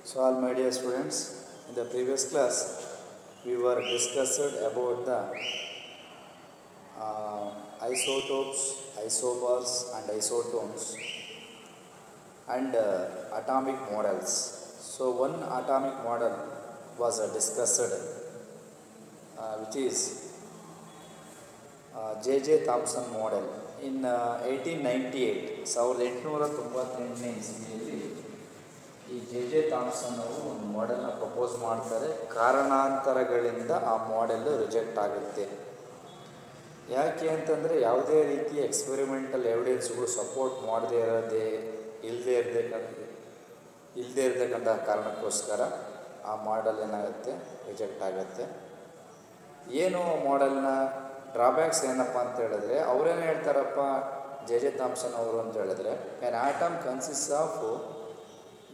So, all my dear students, in the previous class, we were discussed about the isotopes, isobars, and isotones, and atomic models. So, one atomic model was discussed, which is J.J. Thomson model. In 1898, 1898ನೇ ಇಸ್ವಿಯಲ್ಲಿ ಈ J.J. Thomson ಅವರು ಒಂದು ಮಾಡೆಲ್ನ propose ಮಾಡ್ತಾರೆ. ಕಾರಣಾಂತರಗಳಿಂದ ಆ model reject ಆಗುತ್ತೆ. ಯಾಕೆ ಅಂತಂದರೆ ಯಾವುದೇ ರೀತಿಯ ಎಕ್ಸ್ಪೆರಿಮೆಂಟಲ್ ಎವಿಡೆನ್ಸ್ಗಳು ಸಪೋರ್ಟ್ ಇಲ್ಲದೇ ಇರತಕ್ಕಂಥ ಕಾರಣಕ್ಕೋಸ್ಕರ ಆ ಮಾಡೆಲ್ ಏನಾಗುತ್ತೆ, ರಿಜೆಕ್ಟ್ ಆಗುತ್ತೆ. ಏನು ಮಾಡೆಲ್ನ ಡ್ರಾಬ್ಯಾಕ್ಸ್ ಏನಪ್ಪ ಅಂತ ಹೇಳಿದ್ರೆ, ಅವರೇನು ಹೇಳ್ತಾರಪ್ಪ J.J. ಥಾಮ್ಸನ್ ಅವರು ಅಂತ ಹೇಳಿದ್ರೆ, an atom consist of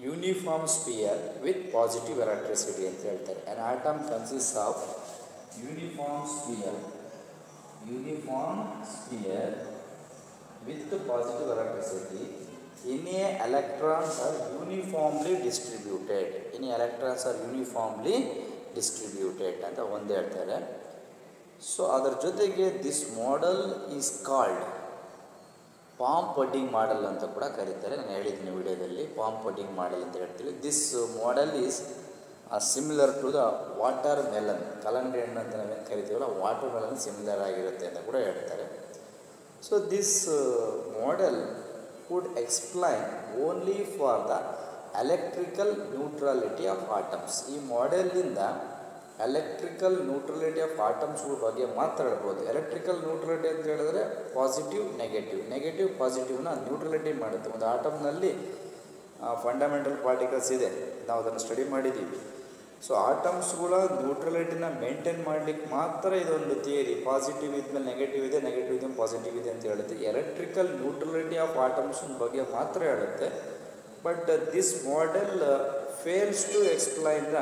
uniform sphere with positive electricity ಅಂತ ಹೇಳ್ತಾರೆ. An atom consist of uniform sphere with positive electricity. Any electrons are uniformly distributed ಅಂತ ಒಂದು ಹೇಳ್ತಾರೆ. ಸೊ ಅದರ ಜೊತೆಗೆ this model is called plum pudding model ಅಂತ ಕೂಡ ಕರೀತಾರೆ. ನಾನು ಹೇಳಿದ್ದೀನಿ ವಿಡಿಯೋದಲ್ಲಿ ಪಾಮ್ ಪಡ್ಡಿಂಗ್ ಮಾಡೆಲ್ ಅಂತ ಹೇಳ್ತೀವಿ. This model is similar to the watermelon, ಕಲ್ಲಂಗಡಿ ಹಣ್ಣು ಅಂತ ನಾವೇನು ಕರಿತೀವಲ್ಲ, ವಾಟರ್ ಮೆಲನ್ ಸಿಮಿಲರ್ ಆಗಿರುತ್ತೆ ಅಂತ ಕೂಡ ಹೇಳ್ತಾರೆ. So this model would explain only for the electrical neutrality of atoms. ಈ ಮಾಡೆಲಿಂದ ಎಲೆಕ್ಟ್ರಿಕಲ್ ನ್ಯೂಟ್ರಲಿಟಿ ಆಫ್ ಆಟಮ್ಸ್ಗಳ ಬಗ್ಗೆ ಮಾತಾಡ್ಬೋದು. ಎಲೆಕ್ಟ್ರಿಕಲ್ ನ್ಯೂಟ್ರಲಿಟಿ ಅಂತ ಹೇಳಿದ್ರೆ ಪಾಸಿಟಿವ್ ನೆಗೆಟಿವ್ ಪಾಸಿಟಿವ್ನ ನ್ಯೂಟ್ರಲಿಟಿ ಮಾಡುತ್ತೆ. ಒಂದು ಆಟಮ್ನಲ್ಲಿ ಫಂಡಮೆಂಟಲ್ ಪಾರ್ಟಿಕಲ್ಸ್ ಇದೆ, ನಾವು ಅದನ್ನು ಸ್ಟಡಿ ಮಾಡಿದ್ದೀವಿ. ಸೊ ಆಟಮ್ಸ್ಗಳ ನ್ಯೂಟ್ರಲಿಟಿನ ಮೇಂಟೈನ್ ಮಾಡಲಿಕ್ಕೆ ಮಾತ್ರ ಇದೊಂದು ಥಿಯರಿ. ಪಾಸಿಟಿವ್ ಇದ್ಮೇಲೆ ನೆಗೆಟಿವ್ ಇದೆ, ನೆಗೆಟಿವ್ ಇದ್ಮೇಲೆ ಪಾಸಿಟಿವ್ ಇದೆ ಅಂತ ಹೇಳುತ್ತೆ. ಎಲೆಕ್ಟ್ರಿಕಲ್ ನ್ಯೂಟ್ರಲಿಟಿ ಆಫ್ ಆಟಮ್ಸ್ ಬಗ್ಗೆ ಮಾತ್ರ ಹೇಳುತ್ತೆ. But this model fails to explain the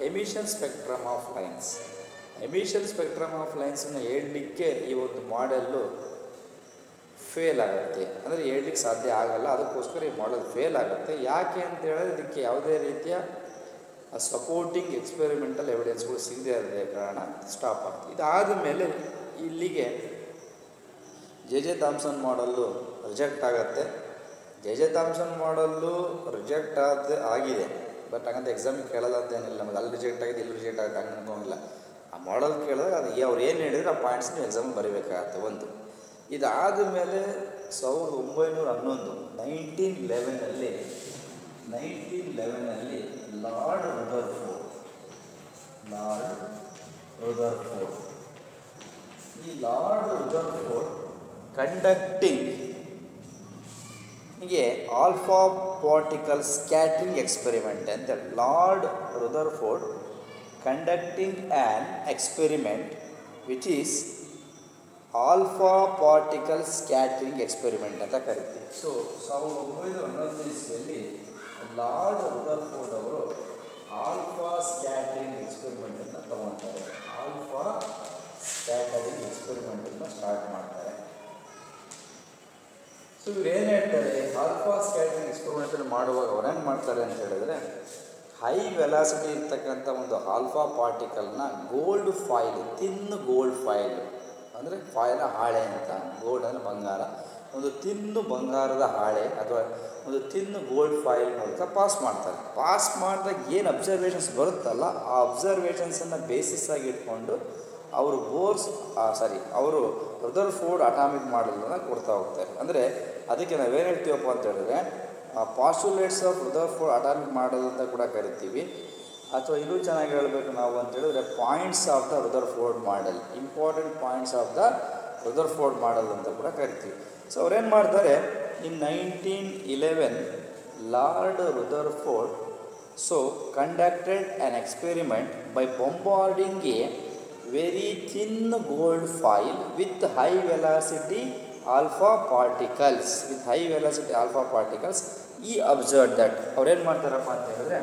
emission spectrum of lines. Emission spectrum of ಲೈನ್ಸನ್ನು ಹೇಳಲಿಕ್ಕೆ ಈ ಒಂದು ಮಾಡೆಲ್ಲು ಫೇಲ್ ಆಗುತ್ತೆ, ಅಂದರೆ ಹೇಳಲಿಕ್ಕೆ ಸಾಧ್ಯ ಆಗಲ್ಲ. ಅದಕ್ಕೋಸ್ಕರ ಈ ಮಾಡೆಲ್ ಫೇಲ್ ಆಗುತ್ತೆ. ಯಾಕೆ ಅಂತ ಹೇಳಿದ್ರೆ ಇದಕ್ಕೆ ಯಾವುದೇ ರೀತಿಯ ಸಪೋರ್ಟಿಂಗ್ ಎಕ್ಸ್ಪೆರಿಮೆಂಟಲ್ ಎವಿಡೆನ್ಸ್ಗಳು ಸಿಗದೇ ಇರೋದೇ ಕಾರಣ ಸ್ಟಾಪ್ ಆಗ್ತದೆ. ಇದಾದ ಮೇಲೆ ಇಲ್ಲಿಗೆ J.J. ಥಾಮ್ಸನ್ ಮಾಡಲ್ಲು ರಿಜೆಕ್ಟ್ ಆಗುತ್ತೆ. J.J. ಥಾಮ್ಸನ್ ಮಾಡಲ್ಲು ರಿಜೆಕ್ಟ್ ಆಗಿದೆ. ಬಟ್ ಹಾಗಂತ ಎಕ್ಸಾಮಿಗೆ ಕೇಳಲ್ಲ ಅಂತ ಏನಿಲ್ಲ. ನಮಗೆ ಅಲ್ಲಿ ರಿಜೆಕ್ಟ್ ಆಗಿದೆ, ಇಲ್ಲಿ ರಿಜೆಕ್ಟ್ ಆಗುತ್ತೆ ಹಂಗೆ ಅನ್ಕೊಂಡಿಲ್ಲ. ಆ ಮಾಡಲ್ ಕೇಳಿದಾಗ ಅದು ಅವ್ರು ಏನು ಹೇಳಿದ್ರೆ ಆ ಪಾಯಿಂಟ್ಸ್ನ ಎಕ್ಸಾಮಿಗೆ ಬರೀಬೇಕಾಗತ್ತೆ. ಒಂದು ಇದಾದ ಮೇಲೆ 1911 1911ರಲ್ಲಿ ಲಾರ್ಡ್ ರುದರ್ಫೋರ್ಡ್ ಈ ಲಾರ್ಡ್ ರುದರ್ಫೋರ್ಡ್ ಕಂಡಕ್ಟಿಂಗ್ ಹೀಗೆ ಆಲ್ಫಾ ಪಾರ್ಟಿಕಲ್ ಸ್ಕ್ಯಾಟ್ರಿಂಗ್ ಎಕ್ಸ್ಪೆರಿಮೆಂಟ್ ಅಂತ ಹೇಳಿ lord Rutherford conducting an experiment which is alpha particle scattering experiment ಅಂತ ಕರಿತೀವಿ. ಸೊ 1911 ಇಸ್ವಿಯಲ್ಲಿ ಲಾರ್ಡ್ ರುದರ್ಫೋರ್ಡ್ ಅವರು ಆಲ್ಫಾ ಸ್ಕ್ಯಾಟರಿಂಗ್ ಎಕ್ಸ್ಪೆರಿಮೆಂಟನ್ನು ತಗೊಳ್ತಾರೆ. ಆಲ್ಫಾ ಸ್ಕ್ಯಾಟರಿಂಗ್ ಎಕ್ಸ್ಪೆರಿಮೆಂಟನ್ನು ಸ್ಟಾರ್ಟ್ ಮಾಡ್ತಾರೆ. ಸೊ ಇವ್ರು ಏನು ಹೇಳ್ತಾರೆ, ಆಲ್ಫಾ ಸ್ಕ್ಯಾಟರಿಂಗ್ ಎಕ್ಸ್ಪೆರಿಮೆಂಟನ್ನು ಮಾಡುವಾಗ ಅವ್ರು ಏನು ಮಾಡ್ತಾರೆ ಅಂತ ಹೇಳಿದ್ರೆ, ಹೈ ವೆಲಾಸಿಟಿ ಇರ್ತಕ್ಕಂಥ ಒಂದು ಆಲ್ಫಾ ಪಾರ್ಟಿಕಲ್ನ ಗೋಲ್ಡ್ ಫಾಯಿಲ್, ಗೋಲ್ಡ್ ಫಾಯಿಲ್ ಅಂದರೆ ಫಾಯಿಲ್ ಹಾಳೆ ಅಂತ, ಗೋಲ್ಡ್ ಅಂದರೆ ಬಂಗಾರ, ಒಂದು ಬಂಗಾರದ ಹಾಳೆ ಅಥವಾ ಒಂದು ಗೋಲ್ಡ್ ಫಾಯಿಲ್ ಮೂಲಕ ಪಾಸ್ ಮಾಡ್ತಾರೆ. ಪಾಸ್ ಮಾಡಿದಾಗ ಏನು ಅಬ್ಸರ್ವೇಷನ್ಸ್ ಬರುತ್ತಲ್ಲ, ಆ ಅಬ್ಸರ್ವೇಷನ್ಸನ್ನು ಬೇಸಿಸ್ ಆಗಿ ಇಟ್ಕೊಂಡು ಅವರು ಅವರು ರುದರ್ಫೋರ್ಡ್ ಅಟಾಮಿಕ್ ಮಾಡೆಲನ್ನು ಕೊಡ್ತಾ ಹೋಗ್ತಾರೆ. ಅಂದರೆ ಅದಕ್ಕೆ ನಾವೇನು ಹೇಳ್ತೀವಪ್ಪ ಅಂತ ಹೇಳಿದ್ರೆ, postulates of Rutherford atomic model ಅಂತ ಕೂಡ ಕರಿತೀವಿ. ಅಥವಾ ಇನ್ನೂ ಚೆನ್ನಾಗಿ ಹೇಳಬೇಕು ನಾವು ಅಂತ ಹೇಳಿದ್ರೆ, points of the Rutherford model, important points of the Rutherford model ಅಂತ ಕೂಡ ಕರಿತೀವಿ. ಸೊ ಅವ್ರೇನು ಮಾಡ್ತಾರೆ, in 1911 Lord Rutherford conducted an experiment by bombarding a very thin gold foil with high velocity alpha particles. ಈ ಅಬ್ಸರ್ವ್ ದಟ್ ಅವ್ರೇನು ಮಾಡ್ತಾರಪ್ಪ ಅಂತ ಹೇಳಿದ್ರೆ,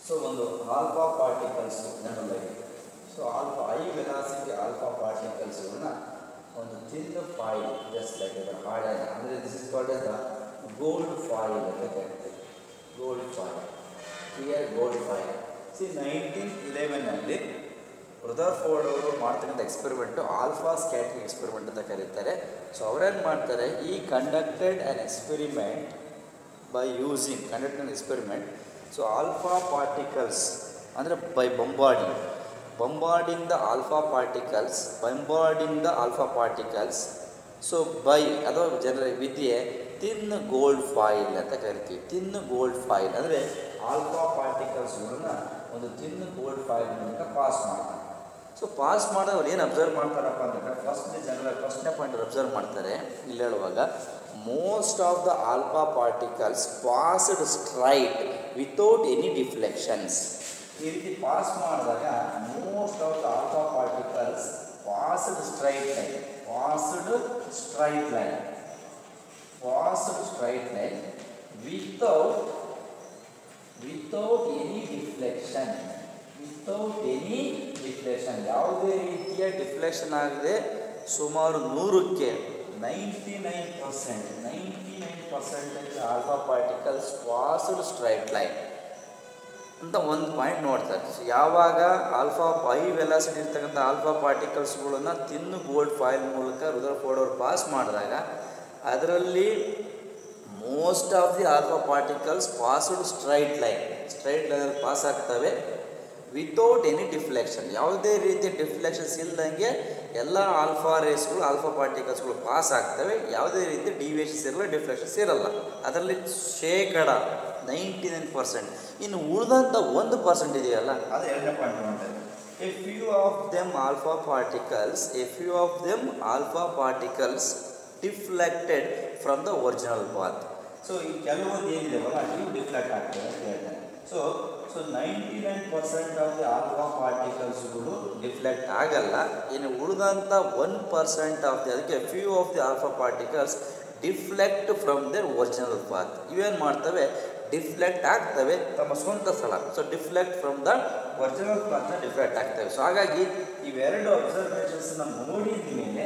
ಸೊ ಒಂದು ಆಲ್ಫಾ ಪಾರ್ಟಿಕಲ್ಸ್ ಜನರಲಾಗಿ, ಸೊ ಹೈ ವೆಲಾಸಿಟಿ ಆಲ್ಫಾ ಪಾರ್ಟಿಕಲ್ಸ್ಗಳನ್ನ ಒಂದು ಥಿನ್ ಫಾಯಿಲ್ ಜಸ್ಟ್ ಲೈಕ್ ಹಾಳೆ, ಅಂದರೆ this is called as the gold foil ಅಂತ ಕರಿತೀವಿ. Gold foil clear gold foil. 1911 Rutherford ಅವರು ಮಾಡ್ತಕ್ಕಂಥ ಎಕ್ಸ್ಪೆರಿಮೆಂಟು ಆಲ್ಫಾ ಸ್ಕ್ಯಾಟ್ರಿಂಗ್ ಎಕ್ಸ್ಪೆರಿಮೆಂಟ್ ಅಂತ ಕರೀತಾರೆ. ಸೊ ಅವರೇನು ಮಾಡ್ತಾರೆ, ಈ conducted an experiment by using conducted experiment. So alpha particles ಅಂದರೆ by bombarding the alpha particles. So by ಅಥವಾ ಜನರಲ್ ವಿದ್ಯೆ ತಿನ್ ಗೋಲ್ಡ್ ಫಾಯಿಲ್ ಅಂತ ಕರಿತೀವಿ. ತಿನ್ ಗೋಲ್ಡ್ ಫಾಯಿಲ್ ಅಂದರೆ ಆಲ್ಫಾ ಪಾರ್ಟಿಕಲ್ಸ್ಗಳನ್ನ ಒಂದು ತಿನ್ ಗೋಲ್ಡ್ ಫಾಯಿಲ್ ಮೂಲಕ ಪಾಸ್ ಮಾಡ್ತಾರೆ. ಸೊ ಪಾಸ್ ಮಾಡೋರು ಏನು ಅಬ್ಸರ್ವ್ ಮಾಡ್ತಾರಪ್ಪ ಅಂದರೆ ಫಸ್ಟ್ನೇ ಪಾಯಿಂಟ್ ಅಬ್ಸರ್ವ್ ಮಾಡ್ತಾರೆ ಇಲ್ಲಿ ಹೇಳುವಾಗ, most of the alpha particles passed straight without any deflections. ಈ ರೀತಿ ಪಾಸ್ ಮಾಡಿದಾಗ most of the alpha particles passed straight line without any deflection. ಯಾವುದೇ ರೀತಿಯ ಡಿಫ್ಲೆಕ್ಷನ್ ಆಗದೆ ಸುಮಾರು 100ಕ್ಕೆ 99% alpha particles passed straight line ಅಂತ ಒಂದು ಪಾಯಿಂಟ್ ನೋಡ್ತಾರೆ. ಸೊ ಯಾವಾಗ ಆಲ್ಫಾ ಹೈ ವೆಲಾಸಿಟಿ ಇರ್ತಕ್ಕಂಥ ಆಲ್ಫಾ ಪಾರ್ಟಿಕಲ್ಸ್ಗಳನ್ನು ತಿನ್ನು ಗೋಲ್ಡ್ ಫಾಯಿಲ್ ಮೂಲಕ ರುದರ್ಫೋರ್ಡ್ ಅವರು ಪಾಸ್ ಮಾಡಿದಾಗ ಅದರಲ್ಲಿ most of the alpha particles passed straight ಲೈನಲ್ಲಿ ಪಾಸ್ ಆಗ್ತವೆ ವಿತೌಟ್ ಎನಿ ಡಿಫ್ಲೆಕ್ಷನ್. ಯಾವುದೇ ರೀತಿಯ ಡಿಫ್ಲೆಕ್ಷನ್ಸ್ ಇಲ್ದಂಗೆ ಎಲ್ಲ ಆಲ್ಫಾ ಪಾರ್ಟಿಕಲ್ಸ್ಗಳು ಪಾಸ್ ಆಗ್ತವೆ. ಯಾವುದೇ ರೀತಿ ಡಿವಿಯೇಷನ್ಸ್ ಇರಲ್ಲ, ಡಿಫ್ಲೆಕ್ಷನ್ಸ್ ಇರಲ್ಲ. ಅದರಲ್ಲಿ ಶೇಕಡ 99%. ಇನ್ನು ಉಳಿದಂಥ 1% ಇದೆಯಲ್ಲ, ಅದು ಎರಡನೇ ಪಾಯಿಂಟ್ ಮಾಡ್ತಾರೆ. A few of them alpha particles deflected from the original path. So ಈ ಕೆಲವೊಂದು ಏನಿದೆವಲ್ಲ ಇವು ಡಿಫ್ಲೆಕ್ಟ್ ಆಗ್ತದೆ ಅಂತ ಹೇಳ್ತಾರೆ. ಸೊ 99% ಆಫ್ ದಿ ಆಲ್ಫಾ ಪಾರ್ಟಿಕಲ್ಸ್ಗಳು ಡಿಫ್ಲೆಕ್ಟ್ ಆಗಲ್ಲ. ಇನ್ನು ಉಳಿದಂಥ 1% ಆಫ್ ದಿ, ಅದಕ್ಕೆ few of the alpha particles deflect from their original path. ಇವೇನು ಮಾಡ್ತವೆ, ಡಿಫ್ಲೆಕ್ಟ್ ಆಗ್ತವೆ ತಮ್ಮ ಸ್ವಂತ ಸ್ಥಳ. So deflect from the original ಪಾತ್ನ ಡಿಫ್ಲೆಕ್ಟ್ ಆಗ್ತವೆ. ಸೊ ಹಾಗಾಗಿ ಇವೆರಡು ಅಬ್ಸರ್ವೇಷನ್ಸ್ನ ನೋಡಿದ ಮೇಲೆ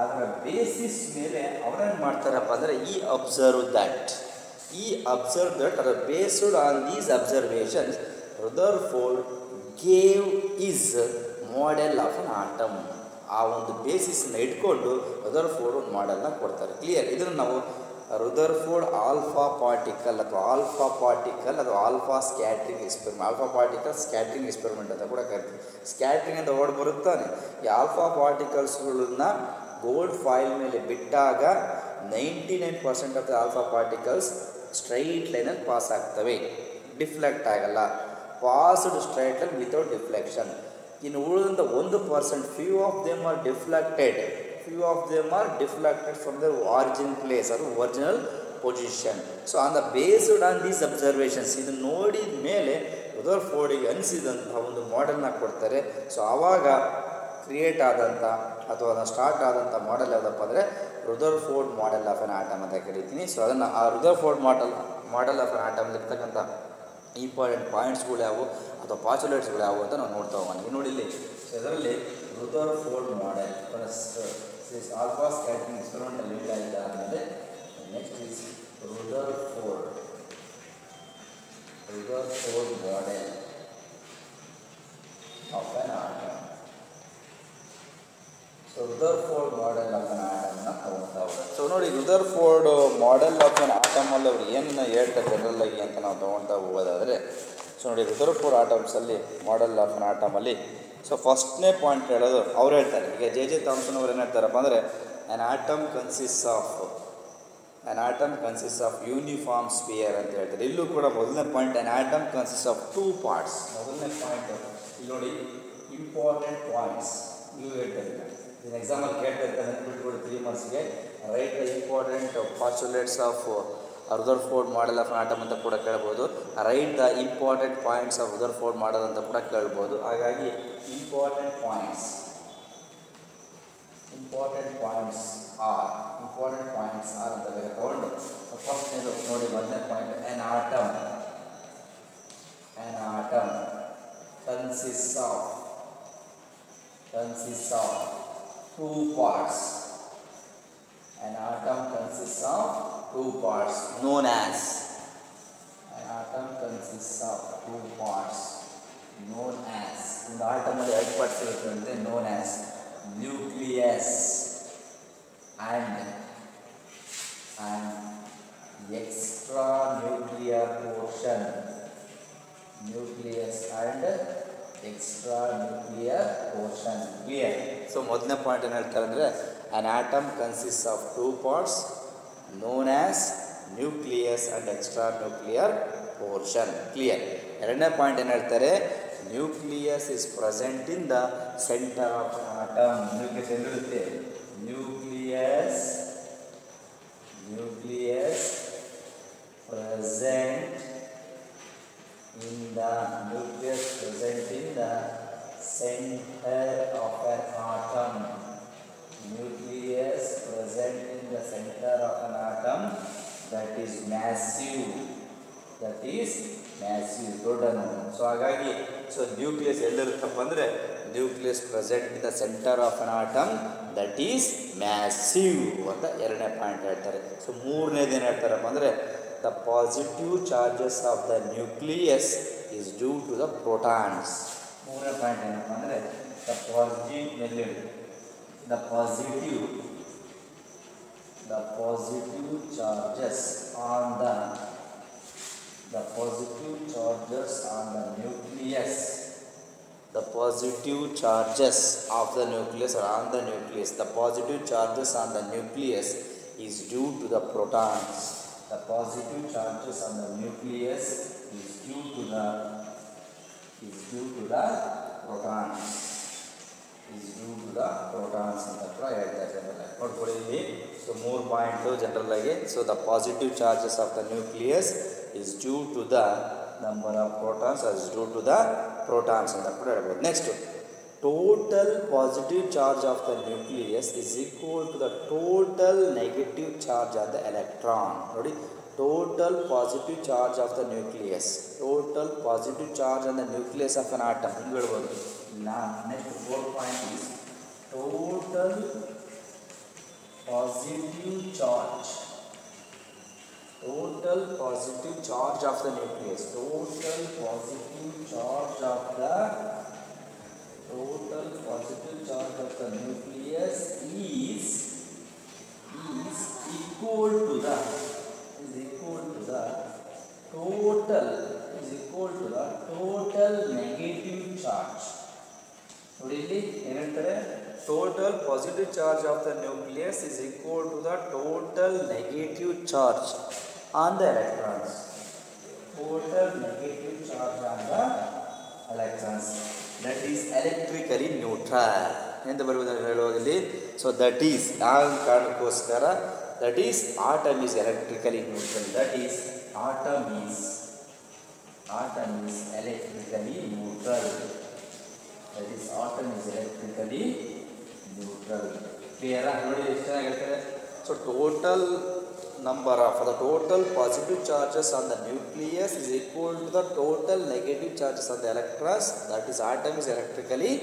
ಅದರ ಬೇಸಿಸ್ ಮೇಲೆ ಅವರೇನು ಮಾಡ್ತಾರಪ್ಪ ಅಂದರೆ observe that are based on these observations, Rutherford gave his model of an atom. ಆ ಒಂದು ಬೇಸಿಸ್ನ ಇಟ್ಕೊಂಡು ರುದರ್ಫೋರ್ಡ್ ಒಂದು ಮಾಡೆಲ್ನ ಕೊಡ್ತಾರೆ. ಕ್ಲಿಯರ್. ಇದನ್ನು ನಾವು ರುದರ್ಫೋರ್ಡ್ ಆಲ್ಫಾ ಪಾರ್ಟಿಕಲ್ ಅಥವಾ ಆಲ್ಫಾ ಸ್ಕ್ಯಾಟ್ರಿಂಗ್ ಎಕ್ಸ್ಪೆರಿಮೆಂಟ್ ಅಂತ ಕೂಡ ಕರಿತೀವಿ. ಸ್ಕ್ಯಾಟ್ರಿಂಗ್ ಅಂತ ವರ್ಡ್ ಬರುತ್ತಾನೆ. ಈ ಆಲ್ಫಾ ಪಾರ್ಟಿಕಲ್ಸ್ಗಳನ್ನ ಗೋಲ್ಡ್ ಫಾಯಿಲ್ ಮೇಲೆ ಬಿಟ್ಟಾಗ 99% of the alpha particles straight ಲೈನಲ್ಲಿ ಪಾಸ್ ಆಗ್ತವೆ, ಡಿಫ್ಲೆಕ್ಟ್ ಆಗಲ್ಲ. Passed straight line without deflection. ಇನ್ನು ಉಳಿದಂಥ 1% few of them are deflected from the origin place ಅದು original position. So based on these ಅಬ್ಸರ್ವೇಷನ್ಸ್, ಇದನ್ನು ನೋಡಿದ ಮೇಲೆ ರುದರ್ಫೋರ್ಡಿಗೆ ಅನಿಸಿದಂತಹ ಒಂದು ಮಾಡೆಲ್ನ ಕೊಡ್ತಾರೆ. ಸೊ ಆವಾಗ ಕ್ರಿಯೇಟ್ ಆದಂಥ ಅಥವಾ ಅದನ್ನು ಸ್ಟಾರ್ಟ್ ಆದಂಥ ಮಾಡೆಲ್ ಯಾವುದಪ್ಪ ಅಂದರೆ Rutherford model of an atom ಅಂತ ಕರಿತೀನಿ. ಸೊ ಅದನ್ನು ಆ Rutherford model of an atom ಇರ್ತಕ್ಕಂಥ ಇಂಪಾರ್ಟೆಂಟ್ ಪಾಯಿಂಟ್ಸ್ಗಳು ಯಾವುವು ಅಥವಾ ಪಾಸ್ಯುಲೇಟ್ಸ್ಗಳು ಯಾವುವು ಅಂತ ನಾವು ನೋಡ್ತಾ ಹೋಗೋಣ. ನೋಡಿ ಇಲ್ಲಿ. ಸೊ ಇದರಲ್ಲಿ Rutherford model first alpha scattering ಎಕ್ಸ್ಪೆರಿಮೆಂಟಲ್ಲಿ ಇಟ್ಟಾಯಿತು. ಆದಮೇಲೆ next is Rutherford model of an atom. So Rutherford model of an ಆಟಮ್ನ ತಗೊಳ್ತಾ ಹೋಗೋದು. ಸೊ ನೋಡಿ, ರುದರ್ಫೋರ್ಡ್ ಮಾಡೆಲ್ ಆಫ್ ಎನ್ ಆಟಮಲ್ಲಿ ಅವರು ಏನನ್ನ ಹೇಳ್ತಾರೆ ಜನರಲ್ ಆಗಿ ಅಂತ ನಾವು ತೊಗೊಳ್ತಾ ಹೋಗೋದಾದರೆ, ಸೊ ನೋಡಿ ರುದರ್ಫೋರ್ಡ್ ಆಟಮ್ಸಲ್ಲಿ ಮಾಡೆಲ್ ಆಫ್ ಎನ್ ಆಟಮಲ್ಲಿ ಸೊ ಫಸ್ಟ್ನೇ ಪಾಯಿಂಟ್ ಹೇಳೋದು ಅವ್ರು ಹೇಳ್ತಾರೆ. ಈಗ ಜೆ ಥಾಮ್ಸನ್ ಅವ್ರು ಏನು ಹೇಳ್ತಾರಪ್ಪ ಅಂದರೆ an atom consist of uniform sphere ಅಂತ ಹೇಳ್ತಾರೆ. ಇಲ್ಲೂ ಕೂಡ ಮೊದಲನೇ point an atom consist of 2 parts. ಮೊದಲನೇ ಪಾಯಿಂಟ್ ಇಲ್ಲಿ ನೋಡಿ, ಇಂಪಾರ್ಟೆಂಟ್ ಪಾಯಿಂಟ್ಸ್ ನೀವು ಹೇಳ್ತಾರೆ. ಇದನ್ನು ಎಕ್ಸಾಮಲ್ಲಿ ಕೇಳ್ತಿರ್ತಾರೆ, ಬಿಟ್ಬಿಟ್ಟು 3 ಮಂತ್ಸ್ಗೆ write the important postulates of Rutherford model of atom ಅಂತ ಕೂಡ ಕೇಳ್ಬೋದು. Write the important points of Rutherford model ಅಂತ ಕೂಡ ಕೇಳ್ಬೋದು. ಹಾಗಾಗಿ ಇಂಪಾರ್ಟೆಂಟ್ ಪಾಯಿಂಟ್ಸ್ ಆರ್ ಅಂತ ಬೇರೆ ತಗೊಂಡು ಫಸ್ಟ್ ನೋಡಿ, ಮೊದಲನೇ point an atom consist of 2 parts. An atom consists of 2 parts known as an atom consists consists of two parts known as, ಒಂದು ಆಟಮಲ್ಲಿ ಎರಡು ಪಾರ್ಟ್ಸ್ ಇರುತ್ತೆ, known as nucleus and extra nuclear portion. Nucleus and extra nuclear portion. Clear? So ಮೊದಲನೇ point ಏನು ಹೇಳ್ತಾರೆ ಅಂದರೆ, an atom consists of two parts known as nucleus and extra nuclear portion. Clear? ಎರಡನೇ point ಏನು ಹೇಳ್ತಾರೆ, nucleus is present in the centre of atom. Nucleus ಎಲ್ಲಿರುತ್ತೆ, nucleus present in the center of an atom. Nucleus present in the center of an atom that is massive. ದೊಡ್ಡನು. So ಹಾಗಾಗಿ nucleus ಎಲ್ಲಿರುತ್ತಪ್ಪ ಅಂದರೆ, nucleus present in the centre of an atom that is massive ಅಂತ ಎರಡನೇ point ಹೇಳ್ತಾರೆ. So ಮೂರನೇದು ಏನು ಹೇಳ್ತಾರಪ್ಪ ಅಂದರೆ, the positive charges of the nucleus is due to the protons. ಮೂರನೇ ಪಾಯಿಂಟ್ ಏನಪ್ಪ ಅಂದರೆ, the positive charges on the nucleus. The positive charges of the nucleus or on the nucleus. The positive charges on the nucleus is due to the protons. The positive charges on the nucleus is due to the protons. ಅಂತ ಕೂಡ ಹೇಳ್ತಾರೆ. ನೋಡ್ಕೊಳ್ಳಿ ಇಲ್ಲಿ. So ಮೂರು point general ಆಗಿ. So the positive charges of the nucleus is due to the number of protons, is due to the protons ಅಂತ ಕೂಡ ಹೇಳ್ಬೋದು. Next, total positive charge of the nucleus is equal to the total negative charge of the electron. ನೋಡಿ, total positive charge of the nucleus, total positive charge on the nucleus of an atom ಹಿಂಗೆ ಹೇಳ್ಬೋದು. Next fourth point is total positive charge of the nucleus. Total positive charge of the nucleus is equal to the total negative charge. ನೋಡಿ ಇಲ್ಲಿ ಏನು ಹೇಳ್ತಾರೆ, total positive charge of the nucleus is equal to the total negative charge on the electrons. Total negative charge on the electrons, that is electrically neutral ಎಂದು ಬರುವುದನ್ನು ಹೇಳುವಾಗಲಿ. So that is ಯಾವ ಕಾರಣಕ್ಕೋಸ್ಕರ, that is atom is electrically neutral. That is atom is electrically neutral. Clear? ನೋಡಿ ಎಷ್ಟು ಚೆನ್ನಾಗಿ ಹೇಳ್ತಾರೆ. So total number of the total positive charges on the nucleus is equal to the total negative charges on the electrons, that is atom is electrically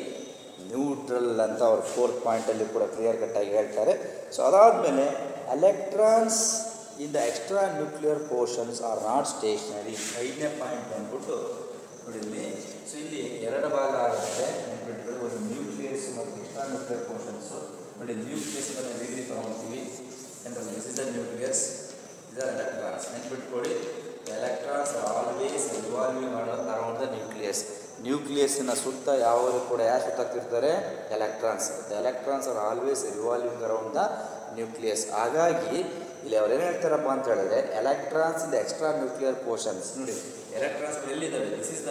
neutral ಅಂತ ಅವ್ರು fourth ಪಾಯಿಂಟಲ್ಲಿ ಕೂಡ clear ಕಟ್ಟಾಗಿ ಹೇಳ್ತಾರೆ. So ಅದಾದಮೇಲೆ electrons in the extra nuclear portions are not stationary. ಐದನೇ point ಬಂದ್ಬಿಟ್ಟು ನೋಡಿದ್ವಿ. So ಇಲ್ಲಿ ಎರಡು ಭಾಗ ಆಗುತ್ತೆ ನೆನ್ಪಿಟ್ಕೊಳ್ಳಿ, ಒಂದು ನ್ಯೂಕ್ಲಿಯಸ್ ಮತ್ತು ಎಕ್ಸ್ಟ್ರಾ ನ್ಯೂಕ್ಲಿಯರ್ ಪೋರ್ಷನ್ಸು. ನೋಡಿ, ನ್ಯೂಕ್ಲಿಯಸ್ ಮೇಲೆ ಡಿಗ್ರಿ ತೊಗೊಳ್ತೀವಿ. This is the nucleus, these are electrons. ನೆನ್ಪಿಟ್ಕೊಳ್ಳಿ, electrons are always revolving around the nucleus. ನ್ಯೂಕ್ಲಿಯಸ್ನ ಸುತ್ತ ಯಾವಾಗಲೂ ಕೂಡ ಯಾರು ಸುತ್ತಾಗ್ತಿರ್ತಾರೆ, electrons. The electrons are always revolving around the nucleus. ಹಾಗಾಗಿ ಇಲ್ಲಿ ಅವ್ರು ಏನು ಹೇಳ್ತಾರಪ್ಪ ಅಂತ ಹೇಳಿದ್ರೆ, electrons in the extra nuclear portions. ನೋಡಿ, ಎಲೆಕ್ಟ್ರಾನ್ಸ್ ಎಲ್ಲಿದ್ದಾವೆ, ದಿಸ್ ಇಸ್ ದ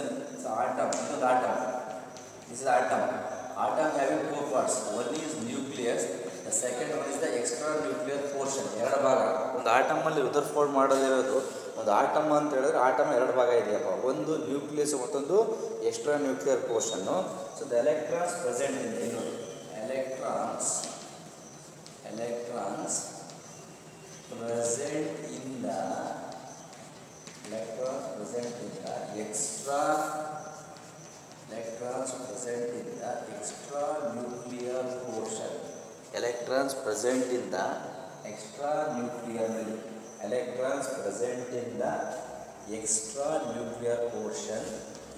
ಆಟಮ್. ಇನ್ನೊಂದು atom, this is atom. Atom having four parts. One is nucleus, the second one is the extra nuclear portion. ಎರಡು ಭಾಗ. ಒಂದು ಆಟಮಲ್ಲಿ ರುದರ್ಫೋರ್ಡ್ ಮಾಡೋದಿರೋದು, ಒಂದು atom ಅಂತ ಹೇಳಿದ್ರೆ atom ಎರಡು ಭಾಗ ಇದೆಯಪ್ಪ, ಒಂದು ನ್ಯೂಕ್ಲಿಯಸ್ ಮತ್ತೊಂದು ಎಕ್ಸ್ಟ್ರಾ ನ್ಯೂಕ್ಲಿಯರ್ ಪೋರ್ಷನ್ನು. So the electrons present in electrons present in the extra nuclear portion. Electrons present in the extra nuclear extra nuclear portion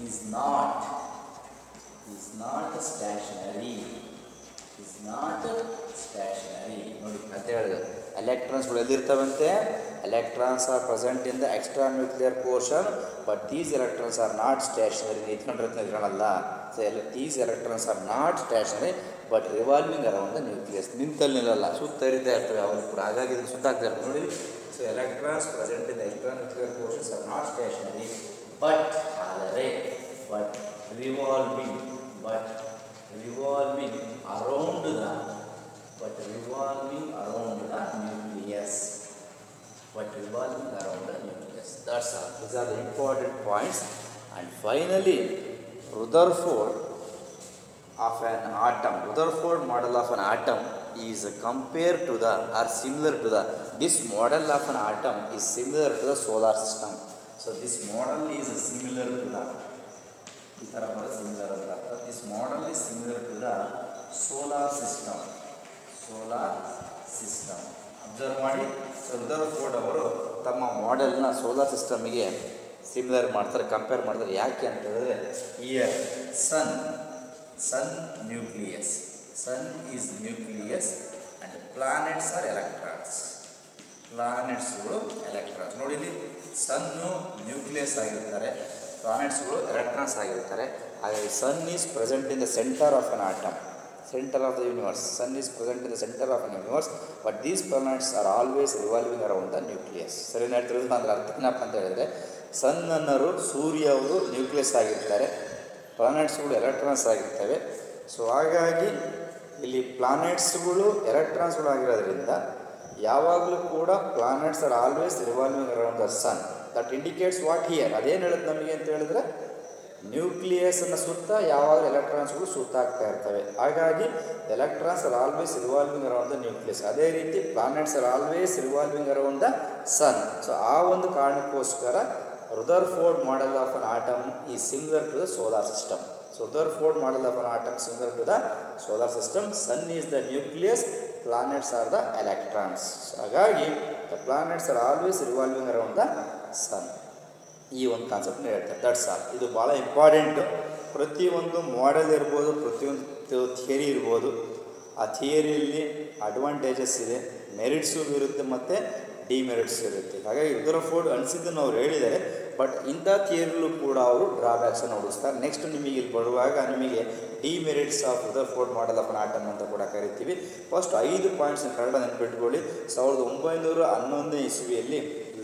is not stationary. ನೋಡಿ ಅಂತ ಹೇಳಿದ್ರು, ಎಲೆಕ್ಟ್ರಾನ್ಸ್ಗಳು ಎಲ್ಲಿರ್ತವಂತೆ, electrons are present in the extra nuclear portion but these electrons are not stationary. ನಿಂತ್ಕೊಂಡಿರಲ್ಲ. So these electrons are not stationary but revolving around the nucleus. ನಿಂತಲ್ಲಿ ನಿಲ್ಲಲ್ಲ, ಸುತ್ತ ಹರಿತಾ ಇರ್ತವೆ ಅವರು ಕೂಡ. ಹಾಗಾಗಿ ಇದನ್ನು ಸುತ್ತಾಗ್ತಾ ಇರ್ತವೆ ನೋಡಿ. So electrons present in the extra nuclear portions are not stationary but revolving around the nucleus. That's all. These are the important points. And finally, Rutherford model of an atom is compared to the or similar to the. This model of an atom is similar to the solar system. So this model is similar to the. This model is similar to the solar system. Observe ಮಾಡಿ. Rutherford ಅವರು ತಮ್ಮ ಮಾಡೆಲ್ನ solar ಸಿಸ್ಟಮ್ಗೆ similar ಮಾಡ್ತಾರೆ, compare ಮಾಡ್ತಾರೆ. ಯಾಕೆ ಅಂತ ಹೇಳಿದ್ರೆ, here sun nucleus is nucleus and planets are electrons. ಪ್ಲಾನೆಟ್ಸ್ಗಳು ಎಲೆಕ್ಟ್ರಾನ್ಸ್. ನೋಡಿ ಇಲ್ಲಿ ಸನ್ನು ನ್ಯೂಕ್ಲಿಯಸ್ ಆಗಿರ್ತಾರೆ, ಪ್ಲಾನೆಟ್ಸ್ಗಳು ಎಲೆಕ್ಟ್ರಾನ್ಸ್ ಆಗಿರ್ತಾರೆ. ಹಾಗಾಗಿ sun is present in the centre of an atom, center of the universe. Sun is present in the center of the universe, but these planets are always revolving around the nucleus. ಸರಿ ಹೇಳ್ತಿರೋದು ಅಂದ್ರೆ ಅರ್ಥ ಏನಪ್ಪ ಅಂತ ಹೇಳಿದ್ರೆ, ಸನ್ ಅನ್ನೋರು ಸೂರ್ಯ ಅವರು nucleus ಆಗಿರ್ತಾರೆ, ಪ್ಲಾನೆಟ್ಸ್ಗಳು ಎಲೆಕ್ಟ್ರಾನ್ಸ್ ಆಗಿರ್ತವೆ. ಸೊ ಹಾಗಾಗಿ ಇಲ್ಲಿ ಪ್ಲಾನೆಟ್ಸ್ಗಳು ಎಲೆಕ್ಟ್ರಾನ್ಸ್ಗಳು ಆಗಿರೋದ್ರಿಂದ ಯಾವಾಗಲೂ ಕೂಡ planets are always revolving around the sun. That indicates what here. ಅದೇನು ಹೇಳುತ್ತೆ ನಮಗೆ ಅಂತ ಹೇಳಿದ್ರೆ, ನ್ಯೂಕ್ಲಿಯಸ್ನ ಸುತ್ತ ಯಾವಾಗಲೂ ಎಲೆಕ್ಟ್ರಾನ್ಸ್ಗಳು ಸುತ್ತಾಗ್ತಾ ಇರ್ತವೆ. ಹಾಗಾಗಿ electrons are always revolving around the nucleus. ಅದೇ ರೀತಿ planets are always revolving around the sun. So ಆ ಒಂದು ಕಾರಣಕ್ಕೋಸ್ಕರ Rutherford model of an atom is similar to the solar system. So Rutherford model of an atom similar to the solar system. Sun is the nucleus, planets are the electrons. ಹಾಗಾಗಿ the planets are always revolving around the sun. ಈ ಒಂದು ಕಾನ್ಸೆಪ್ಟ್ನ ಹೇಳ್ತಾರೆ. That's all. ಇದು ಭಾಳ important. ಪ್ರತಿಯೊಂದು model ಇರ್ಬೋದು, ಪ್ರತಿಯೊಂದು ಥಿಯರಿ ಇರ್ಬೋದು. ಆ ಥಿಯರಿಯಲ್ಲಿ ಅಡ್ವಾಂಟೇಜಸ್ ಇದೆ, ಮೆರಿಟ್ಸು ಇರುತ್ತೆ ಮತ್ತು ಡಿಮೆರಿಟ್ಸ್ ಇರುತ್ತೆ. ಹಾಗಾಗಿ ರುದರ್ಫೋರ್ಡ್ ಅನಿಸಿದ್ದನ್ನು ಅವ್ರು ಹೇಳಿದ್ದಾರೆ. ಬಟ್ ಇಂಥ ಥಿಯರಿಲೂ ಕೂಡ ಅವರು ಡ್ರಾಬ್ಯಾಕ್ಸನ್ನು ಹೊಡಿಸ್ತಾರೆ. ನೆಕ್ಸ್ಟ್ ನಿಮಗೆ ಇಲ್ಲಿ ಬರುವಾಗ ನಿಮಗೆ demerits of Rutherford model of an atom ಅಂತ ಕೂಡ ಕರಿತೀವಿ. ಫಸ್ಟ್ 5 ಪಾಯಿಂಟ್ಸ್ನ ಕನ್ನಡ ನೆನ್ಪಿಟ್ಕೊಳ್ಳಿ. 1911 ಇಸ್ವಿಯಲ್ಲಿ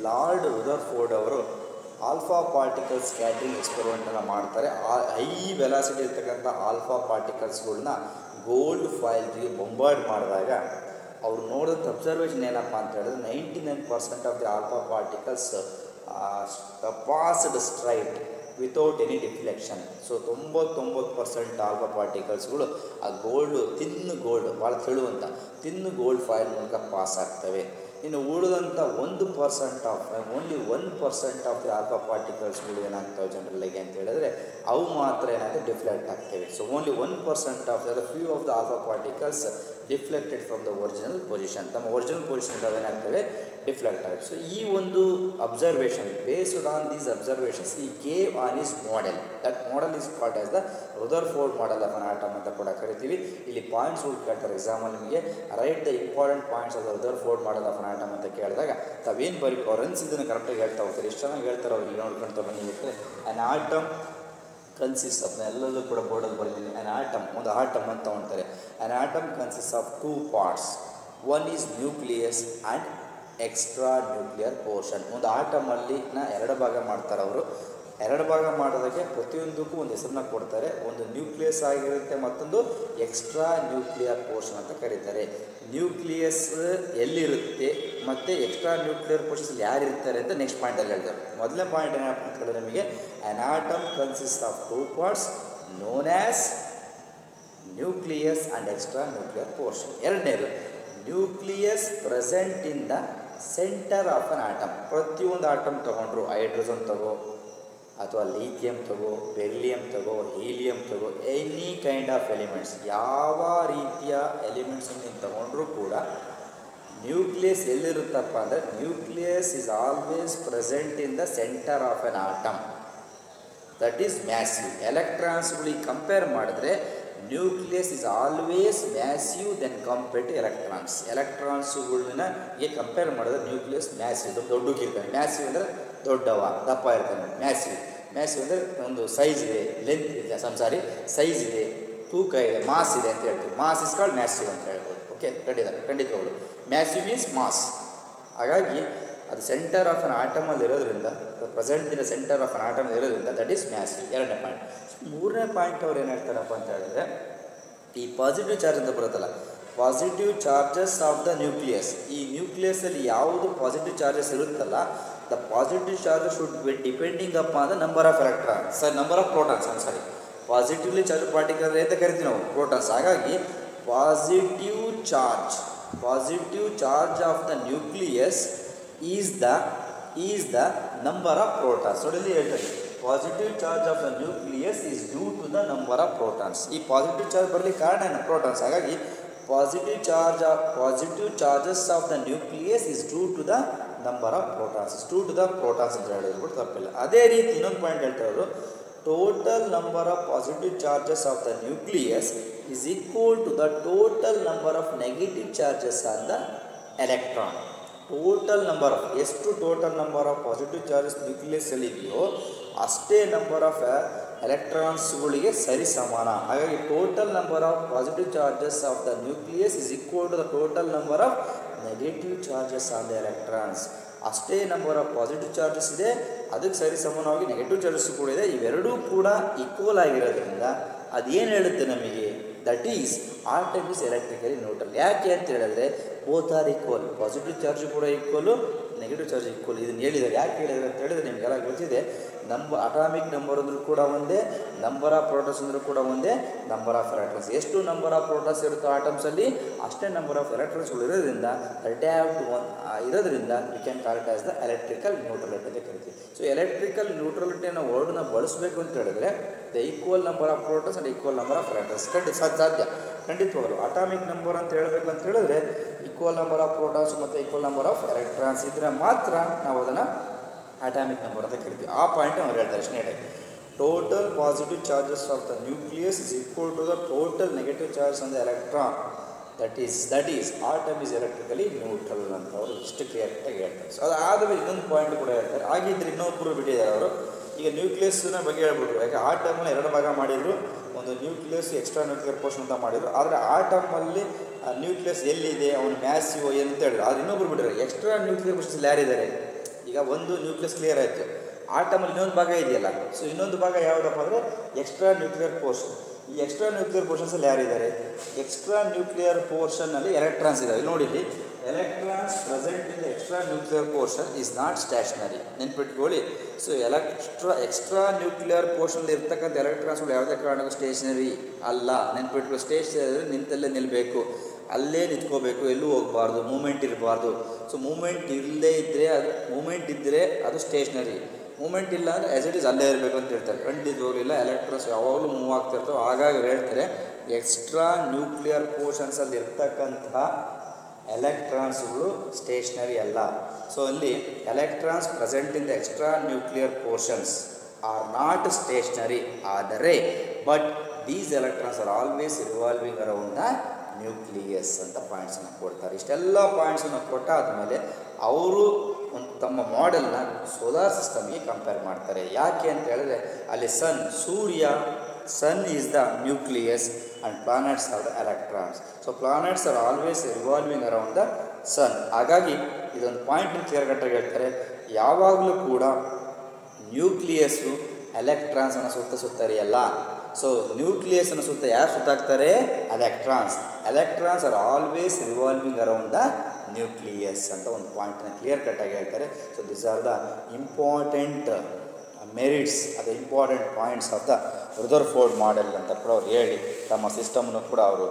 ಲಾರ್ಡ್ ರುದರ್ಫೋರ್ಡ್ ಅವರು ಆಲ್ಫಾ ಪಾರ್ಟಿಕಲ್ ಸ್ಕ್ಯಾಟ್ರಿಂಗ್ ಎಕ್ಸ್ಪೆರಿಮೆಂಟನ್ನು ಮಾಡ್ತಾರೆ. ಹೈ ವೆಲಾಸಿಟಿ ಇರ್ತಕ್ಕಂಥ ಆಲ್ಫಾ ಪಾರ್ಟಿಕಲ್ಸ್ಗಳನ್ನ ಗೋಲ್ಡ್ ಫಾಯಿಲ್ಗೆ ಬೊಂಬಾರ್ಡ್ ಮಾಡಿದಾಗ ಅವ್ರು ನೋಡಿದಂಥ ಅಬ್ಸರ್ವೇಷನ್ ಏನಪ್ಪ ಅಂತ ಹೇಳಿದ್ರೆ, 99% of the alpha particles passed straight without any deflection. So 99% alpha ಪಾರ್ಟಿಕಲ್ಸ್ಗಳು ಆ ತಿನ್ನು ಗೋಲ್ಡ್ ಭಾಳ ತೆಳುವಂಥ ಗೋಲ್ಡ್ ಫಾಯಿಲ್ ಮೂಲಕ ಪಾಸ್ ಆಗ್ತವೆ. ಇನ್ನು ಉಳಿದಂಥ 1% ಓನ್ಲಿ 1% ಆಫ್ ದಿ ಆಲ್ಫಾ ಪಾರ್ಟಿಕಲ್ಸ್ಗಳು ಏನಾಗ್ತವೆ ಜನರಲ್ಲಾಗಿ ಅಂತ ಹೇಳಿದ್ರೆ, ಅವು ಮಾತ್ರ ಏನಾಗುತ್ತೆ ಡಿಫ್ಲೆಕ್ಟ್ ಆಗ್ತವೆ. So only 1% of the few of the alpha particles deflected from the original position. ತಮ್ಮ ಒರಿಜಿನಲ್ ಪೊಸಿಷನ್ ಏನಾಗ್ತವೆ ಡಿಫ್ಲೆಕ್ಟ್ ಆಗುತ್ತೆ. ಸೊ ಈ ಒಂದು observation, based on these observations ಈ gave on his model. That model is called as the Rutherford model of an atom ಅಂತ ಕೂಡ ಕರಿತೀವಿ. ಇಲ್ಲಿ ಪಾಯಿಂಟ್ಸ್ಗಳು ಕೇಳ್ತಾರೆ ಎಕ್ಸಾಮಲ್ಲಿ ನಿಮಗೆ. Right the important points of the Rutherford model of an atom ಅಂತ ಕೇಳಿದಾಗ ತಾವೇನು ಬರೀಬೇಕು, ಅವ್ರು ಅನಿಸಿದ್ದನ್ನು ಕರೆಕ್ಟಾಗಿ ಹೇಳ್ತಾ ಹೋಗ್ತಾರೆ. ಎಷ್ಟು ಚೆನ್ನಾಗಿ ಹೇಳ್ತಾರೆ ಅವ್ರಿಗೆ ನೋಡ್ಕೊಳ್ತಾ ಬಂದಿರುತ್ತೆ. ಆ್ಯನ್ ಆಟಮ್ ಕನ್ಸಿಸ್ಟ್ ಆಫ್, ಎಲ್ಲದೂ ಕೂಡ ಬೋರ್ಡಲ್ಲಿ ಬರ್ತೀನಿ. ಆ್ಯನ್ ಆಟಮ್, ಒಂದು ಆಟಮ್ ಅಂತ ತೊಗೊಳ್ತಾರೆ. An atom consist of 2 parts. One is nucleus and extra nuclear portion. ಒಂದು ಆಟಮಲ್ಲಿ 2 ಭಾಗ ಮಾಡ್ತಾರೆ ಅವರು. 2 ಭಾಗ ಮಾಡೋದಕ್ಕೆ ಪ್ರತಿಯೊಂದಕ್ಕೂ ಒಂದು ಹೆಸರನ್ನ ಕೊಡ್ತಾರೆ. ಒಂದು ನ್ಯೂಕ್ಲಿಯಸ್ ಆಗಿರುತ್ತೆ, ಮತ್ತೊಂದು ಎಕ್ಸ್ಟ್ರಾ ನ್ಯೂಕ್ಲಿಯರ್ ಪೋರ್ಷನ್ ಅಂತ ಕರೀತಾರೆ. ನ್ಯೂಕ್ಲಿಯಸ್ ಎಲ್ಲಿರುತ್ತೆ ಮತ್ತು ಎಕ್ಸ್ಟ್ರಾ ನ್ಯೂಕ್ಲಿಯರ್ ಪೋರ್ಷನ್ಸ್ ಯಾರು ಇರ್ತಾರೆ ಅಂತ ನೆಕ್ಸ್ಟ್ ಪಾಯಿಂಟಲ್ಲಿ ಹೇಳ್ತಾರೆ. ಮೊದಲನೇ ಪಾಯಿಂಟ್ ಏನಪ್ಪ ಅಂತ ಹೇಳಿದ್ರೆ ನಿಮಗೆ, an atom consist of 2 parts known as nucleus and extra nuclear portion. ಎರಡನೇದು, nucleus present in the centre of an atom. ಪ್ರತಿಯೊಂದು ಆಟಮ್ ತೊಗೊಂಡ್ರು, ಹೈಡ್ರೋಜನ್ ತಗೋ ಅಥವಾ ಲೀಥಿಯಂ ತಗೋ, ಬೆರಿಲಿಯಂ ತಗೋ, ಹೀಲಿಯಂ ತಗೋ, ಎನಿ ಕೈಂಡ್ ಆಫ್ ಎಲಿಮೆಂಟ್ಸ್, ಯಾವ ರೀತಿಯ ಎಲಿಮೆಂಟ್ಸನ್ನು ನೀವು ತಗೊಂಡ್ರೂ ಕೂಡ ನ್ಯೂಕ್ಲಿಯಸ್ ಎಲ್ಲಿರುತ್ತಪ್ಪ ಅಂದರೆ nucleus is always present in the centre of an atom, that is massive. ಎಲೆಕ್ಟ್ರಾನ್ಸ್ಗಳಿಗೆ ಕಂಪೇರ್ ಮಾಡಿದ್ರೆ nucleus is always massive then compared to electrons. ಎಲೆಕ್ಟ್ರಾನ್ಸ್ಗಳನ್ನ ಕಂಪೇರ್ ಮಾಡಿದ್ರೆ ನ್ಯೂಕ್ಲಿಯಸ್ ಮ್ಯಾಸಿವ್, ದೊಡ್ಡಕ್ಕಿರ್ತಾನೆ. ಮ್ಯಾಸಿವ್ ಅಂದರೆ ದೊಡ್ಡವ, ದಪ್ಪ ಇರ್ತಾನೆ. ಮ್ಯಾಸಿವ್ ಅಂದರೆ ಒಂದು ಸೈಜ್ ಇದೆ, ಲೆಂತ್ ಇದೆ, ಸೈಜ್ ಇದೆ, ತೂಕ ಇದೆ, ಮಾಸ್ ಇದೆ ಅಂತ ಹೇಳ್ತೀವಿ. ಮಾಸ್ ಇಸ್ ಕಾಲ್ಡ್ ಮ್ಯಾಸಿವ್ ಅಂತ ಹೇಳ್ಬೋದು. ಓಕೆ, ಖಂಡಿತವಾಗ್ಲು ಮ್ಯಾಸಿವ್ ಮೀನ್ಸ್ ಮಾಸ್. ಹಾಗಾಗಿ ಅದು ಸೆಂಟರ್ ಆಫ್ ಅನ್ ಆಟಮಲ್ಲಿ ಇರೋದ್ರಿಂದ, present in centre of an atom ಇರೋದ್ರಿಂದ ದಟ್ ಈಸ್ ಮ್ಯಾಸಿವ್. ಎರಡನೇ ಪಾಯಿಂಟ್. ಮೂರನೇ ಪಾಯಿಂಟ್ ಅವ್ರು ಏನು ಹೇಳ್ತಾರಪ್ಪ ಅಂತ ಹೇಳಿದ್ರೆ, ಈ ಪಾಸಿಟಿವ್ ಚಾರ್ಜ್ ಅಂತ ಬರುತ್ತಲ್ಲ, positive charges of the nucleus. ಈ ನ್ಯೂಕ್ಲಿಯಸ್ಸಲ್ಲಿ ಯಾವುದು ಪಾಸಿಟಿವ್ ಚಾರ್ಜಸ್ ಇರುತ್ತಲ್ಲ, the positive charge should be depending up on the number of electrons, number of protons. Positively charge particle ಅಂತ ಕರಿತೀವಿ ನಾವು, ಪ್ರೋಟಾನ್ಸ್. ಹಾಗಾಗಿ positive charge of the nucleus is the number of protons. ನೋಡಿ ಹೇಳ್ತಾರೆ, positive charge of the nucleus is due to the number of protons. ಈ positive charge ಬರಲಿಕ್ಕೆ ಕಾರಣ ಏನು? ಪ್ರೋಟಾನ್ಸ್. ಹಾಗಾಗಿ positive charges of the nucleus is due to the number of protons. ಅಂತ ಹೇಳಿದ್ರು ಕೂಡ ತಪ್ಪಿಲ್ಲ. ಅದೇ ರೀತಿ ಇನ್ನೊಂದು ಪಾಯಿಂಟ್ ಹೇಳ್ತಾ ಇದ್ರು, total number of positive charges of the nucleus is equal to the total number of negative charges on the electron. Total number of positive charges ನ್ಯೂಕ್ಲಿಯಸ್ಸಲ್ಲಿ ಇದೆಯೋ ಅಷ್ಟೇ ನಂಬರ್ ಆಫ್ ಎಲೆಕ್ಟ್ರಾನ್ಸ್ಗಳಿಗೆ ಸರಿ ಸಮಾನ. ಹಾಗಾಗಿ total number of positive charges of the nucleus is equal to the total number of negative charges on the electrons. ಅಷ್ಟೇ number of positive charges ಇದೆ, ಅದಕ್ಕೆ ಸರಿ ಸಮಾನವಾಗಿ ನೆಗೆಟಿವ್ ಚಾರ್ಜಸ್ ಕೂಡ ಇದೆ. ಇವೆರಡೂ ಕೂಡ ಈಕ್ವಲ್ ಆಗಿರೋದ್ರಿಂದ ಅದೇನು ಹೇಳುತ್ತೆ ನಮಗೆ? That is atom is electrically neutral. ಯಾಕೆ ಅಂತ ಹೇಳಿದ್ರೆ both are equal. Positive charge ಕೂಡ ಈಕ್ವಲು, ನೆಗೆಟಿವ್ ಚಾರ್ಜ್ ಈಕ್ವಲ್. ಇದನ್ನು ಹೇಳಿದ್ದಾರೆ. ಯಾಕೆ ಹೇಳಿದ್ದಾರೆ ಅಂತ ಹೇಳಿದ್ರೆ ನಿಮಗೆಲ್ಲ ಗೊತ್ತಿದೆ. ಅಟಾಮಿಕ್ ನಂಬರ್ ಅಂದರೂ ಕೂಡ ಒಂದೇ, ನಂಬರ್ ಆಫ್ ಪ್ರೋಟಾನ್ಸ್ ಅಂದರೂ ಕೂಡ ಒಂದೇ, ನಂಬರ್ ಆಫ್ ಎಲೆಕ್ಟ್ರಾನ್ಸ್. ಎಷ್ಟು ನಂಬರ್ ಆಫ್ ಪ್ರೋಟಾನ್ಸ್ ಇರುತ್ತೋ ಆಟಮ್ಸಲ್ಲಿ ಅಷ್ಟೇ ನಂಬರ್ ಆಫ್ ಎಲೆಕ್ಟ್ರಾನ್ಸ್ಗಳು ಇರೋದ್ರಿಂದ we can call it as the electrical neutrality ಅಂತ ಕರಿತೀವಿ. ಸೊ ಎಲೆಕ್ಟ್ರಿಕಲ್ ನ್ಯೂಟ್ರಲಿಟಿ ಅನ್ನೋ ವರ್ಡ್ನ ಬಳಸಬೇಕು ಅಂತ ಹೇಳಿದ್ರೆ the equal number of protons and equal number of electrons ಖಂಡಿತವಾಗಲು. ಅಟಾಮಿಕ್ ನಂಬರ್ ಅಂತ ಹೇಳಬೇಕು ಅಂತ ಹೇಳಿದ್ರೆ ಈಕ್ವಲ್ ನಂಬರ್ ಆಫ್ ಪ್ರೋಟಾನ್ಸ್ ಮತ್ತು ಈಕ್ವಲ್ ನಂಬರ್ ಆಫ್ ಎಲೆಕ್ಟ್ರಾನ್ಸ್ ಇದ್ದರೆ ಮಾತ್ರ ನಾವು ಅದನ್ನು ಅಟಾಮಿಕ್ ನಂಬರ್ ಅಂತ ಕರಿತೀವಿ. ಆ ಪಾಯಿಂಟ್ ಅವ್ರು ಹೇಳ್ತಾರೆ ಸ್ನೇಹಿತರೆ. Total positive charges of the nucleus is equal to the total negative charges on the electron. That is atom is electrically neutral ಅಂತ ಅವರು ಇಷ್ಟು ಕ್ಲಿಯರಾಗಿ ಹೇಳ್ತಾರೆ. ಸೊ ಅದಾದಮೇಲೆ ಇನ್ನೊಂದು ಪಾಯಿಂಟ್ ಕೂಡ ಹೇಳ್ತಾರೆ. ಹಾಗಿದ್ರೆ ಇನ್ನೊಬ್ಬರು ಬಿಟ್ಟಿದ್ದಾರೆ ಅವರು. ಈಗ ನ್ಯೂಕ್ಲಿಯಸ್ನ ಬಗ್ಗೆ ಹೇಳ್ಬಿಟ್ರು. ಯಾಕೆ ಆಟಮ್ನ ಎರಡು ಭಾಗ ಮಾಡಿದರು. ಒಂದು ನ್ಯೂಕ್ಲಿಯಸ್ ಎಕ್ಸ್ಟ್ರಾ ನ್ಯೂಕ್ಲಿಯರ್ ಪೋರ್ಷನ್ ಅಂತ ಮಾಡಿದರು. ಆದರೆ ಆಟಮಲ್ಲಿ ನ್ಯೂಕ್ಲಿಯಸ್ ಎಲ್ಲಿದೆ, ಅವನು ಮ್ಯಾಸಿವ್ ಏನು ಅಂತ ಹೇಳಿದ್ರು. ಆದರೆ ಇನ್ನೊಬ್ರು ಬಿಟ್ಟಿದ್ದಾರೆ. ಎಕ್ಸ್ಟ್ರಾ ನ್ಯೂಕ್ಲಿಯರ್ ಪೋರ್ಷನ್ಸ್ ಯಾರಿದ್ದಾರೆ? ಈಗ ಒಂದು ನ್ಯೂಕ್ಲಿಯಸ್ ಕ್ಲಿಯರ್ ಆಯಿತು. ಆಟಮಲ್ಲಿ ಇನ್ನೊಂದು ಭಾಗ ಇದೆಯಲ್ಲ. ಸೊ ಇನ್ನೊಂದು ಭಾಗ ಯಾವುದಪ್ಪ ಅಂದರೆ ಎಕ್ಸ್ಟ್ರಾ ನ್ಯೂಕ್ಲಿಯರ್ ಪೋರ್ಷನ್. ಈ ಎಕ್ಸ್ಟ್ರಾ ನ್ಯೂಕ್ಲಿಯರ್ ಪೋರ್ಷನ್ಸಲ್ಲಿ ಯಾರಿದ್ದಾರೆ? ಎಕ್ಸ್ಟ್ರಾ ನ್ಯೂಕ್ಲಿಯರ್ ಪೋರ್ಷನ್ನಲ್ಲಿ ಎಲೆಕ್ಟ್ರಾನ್ಸ್ ಇದ್ದಾವೆ. ನೋಡಿರಿ, electrons present in the extra nuclear portion is not stationary. ನೆನ್ಪಿಟ್ಕೊಳ್ಳಿ. ಸೊ ಎಕ್ಸ್ಟ್ರಾ ನ್ಯೂಕ್ಲಿಯರ್ ಪೋರ್ಷನಲ್ಲಿ ಇರ್ತಕ್ಕಂಥ ಎಲೆಕ್ಟ್ರಾನ್ಸ್ಗಳು ಯಾವುದೇ ಕಾರಣಕ್ಕೂ ಸ್ಟೇಷನರಿ ಅಲ್ಲ. ನೆನ್ಪಿಟ್ಕೊಳ್ಳಿ. ಸ್ಟೇಷನರಿ ನಿಂತಲ್ಲೇ ನಿಲ್ಲಬೇಕು, ಅಲ್ಲೇ ನಿಂತ್ಕೋಬೇಕು, ಎಲ್ಲೂ ಹೋಗಬಾರ್ದು, ಮೂಮೆಂಟ್ ಇರಬಾರ್ದು. ಸೊ ಮೂಮೆಂಟ್ ಇದ್ದರೆ ಅದು ಸ್ಟೇಷನರಿ. ಮೂಮೆಂಟ್ ಇಲ್ಲ ಅಂದರೆ ಆ್ಯಸ್ ಇಟ್ ಈಸ್ ಅಲ್ಲೇ ಇರಬೇಕು ಅಂತ ಹೇಳ್ತಾರೆ. ಖಂಡಿತವಾಗಲಿಲ್ಲ. ಎಲೆಕ್ಟ್ರಾನ್ಸ್ ಯಾವಾಗಲೂ ಮೂವ್ ಆಗ್ತಿರ್ತವೆ. ಹಾಗಾಗಿ ಹೇಳ್ತಾರೆ ಎಕ್ಸ್ಟ್ರಾ ನ್ಯೂಕ್ಲಿಯರ್ ಪೋರ್ಷನ್ಸಲ್ಲಿ ಇರ್ತಕ್ಕಂತಹ ಎಲೆಕ್ಟ್ರಾನ್ಸ್ಗಳು ಸ್ಟೇಷನರಿ ಅಲ್ಲ. ಸೊ ಅಲ್ಲಿ electrons present in the extra nuclear portions are not stationary. ಆದರೆ but these electrons are always revolving around the nucleus ಅಂತ ಪಾಯಿಂಟ್ಸನ್ನು ಕೊಡ್ತಾರೆ. ಇಷ್ಟೆಲ್ಲ ಪಾಯಿಂಟ್ಸನ್ನು ಕೊಟ್ಟಾದಮೇಲೆ ಅವರು ತಮ್ಮ ಮಾಡೆಲ್ನ ಸೋಲಾರ್ ಸಿಸ್ಟಮ್ಗೆ ಕಂಪೇರ್ ಮಾಡ್ತಾರೆ. ಯಾಕೆ ಅಂತ ಹೇಳಿದ್ರೆ ಅಲ್ಲಿ sun is the nucleus and planets are the electrons. So planets are always revolving around the sun. ಹಾಗಾಗಿ ಇದೊಂದು ಪಾಯಿಂಟ್ ಕ್ಲಿಯರ್ ಕಟ್ಟಾಗಿ ಹೇಳ್ತಾರೆ. ಯಾವಾಗಲೂ ಕೂಡ ನ್ಯೂಕ್ಲಿಯಸ್ಸು ಎಲೆಕ್ಟ್ರಾನ್ಸನ್ನು ಸುತ್ತರಿಯಲ್ಲ. ಸೊ ನ್ಯೂಕ್ಲಿಯಸ್ಸನ್ನು ಯಾರು ಸುತ್ತಾಕ್ತಾರೆ? Electrons are always revolving around the nucleus ಅಂತ ಒಂದು ಪಾಯಿಂಟನ್ನ ಕ್ಲಿಯರ್ ಕಟ್ಟಾಗಿ ಹೇಳ್ತಾರೆ. So this are the important merits, ಅದು important points of the Rutherford model ಅಂತ ಕೂಡ ಅವ್ರು ಹೇಳಿ ತಮ್ಮ ಸಿಸ್ಟಮ್ನು ಕೂಡ ಅವರು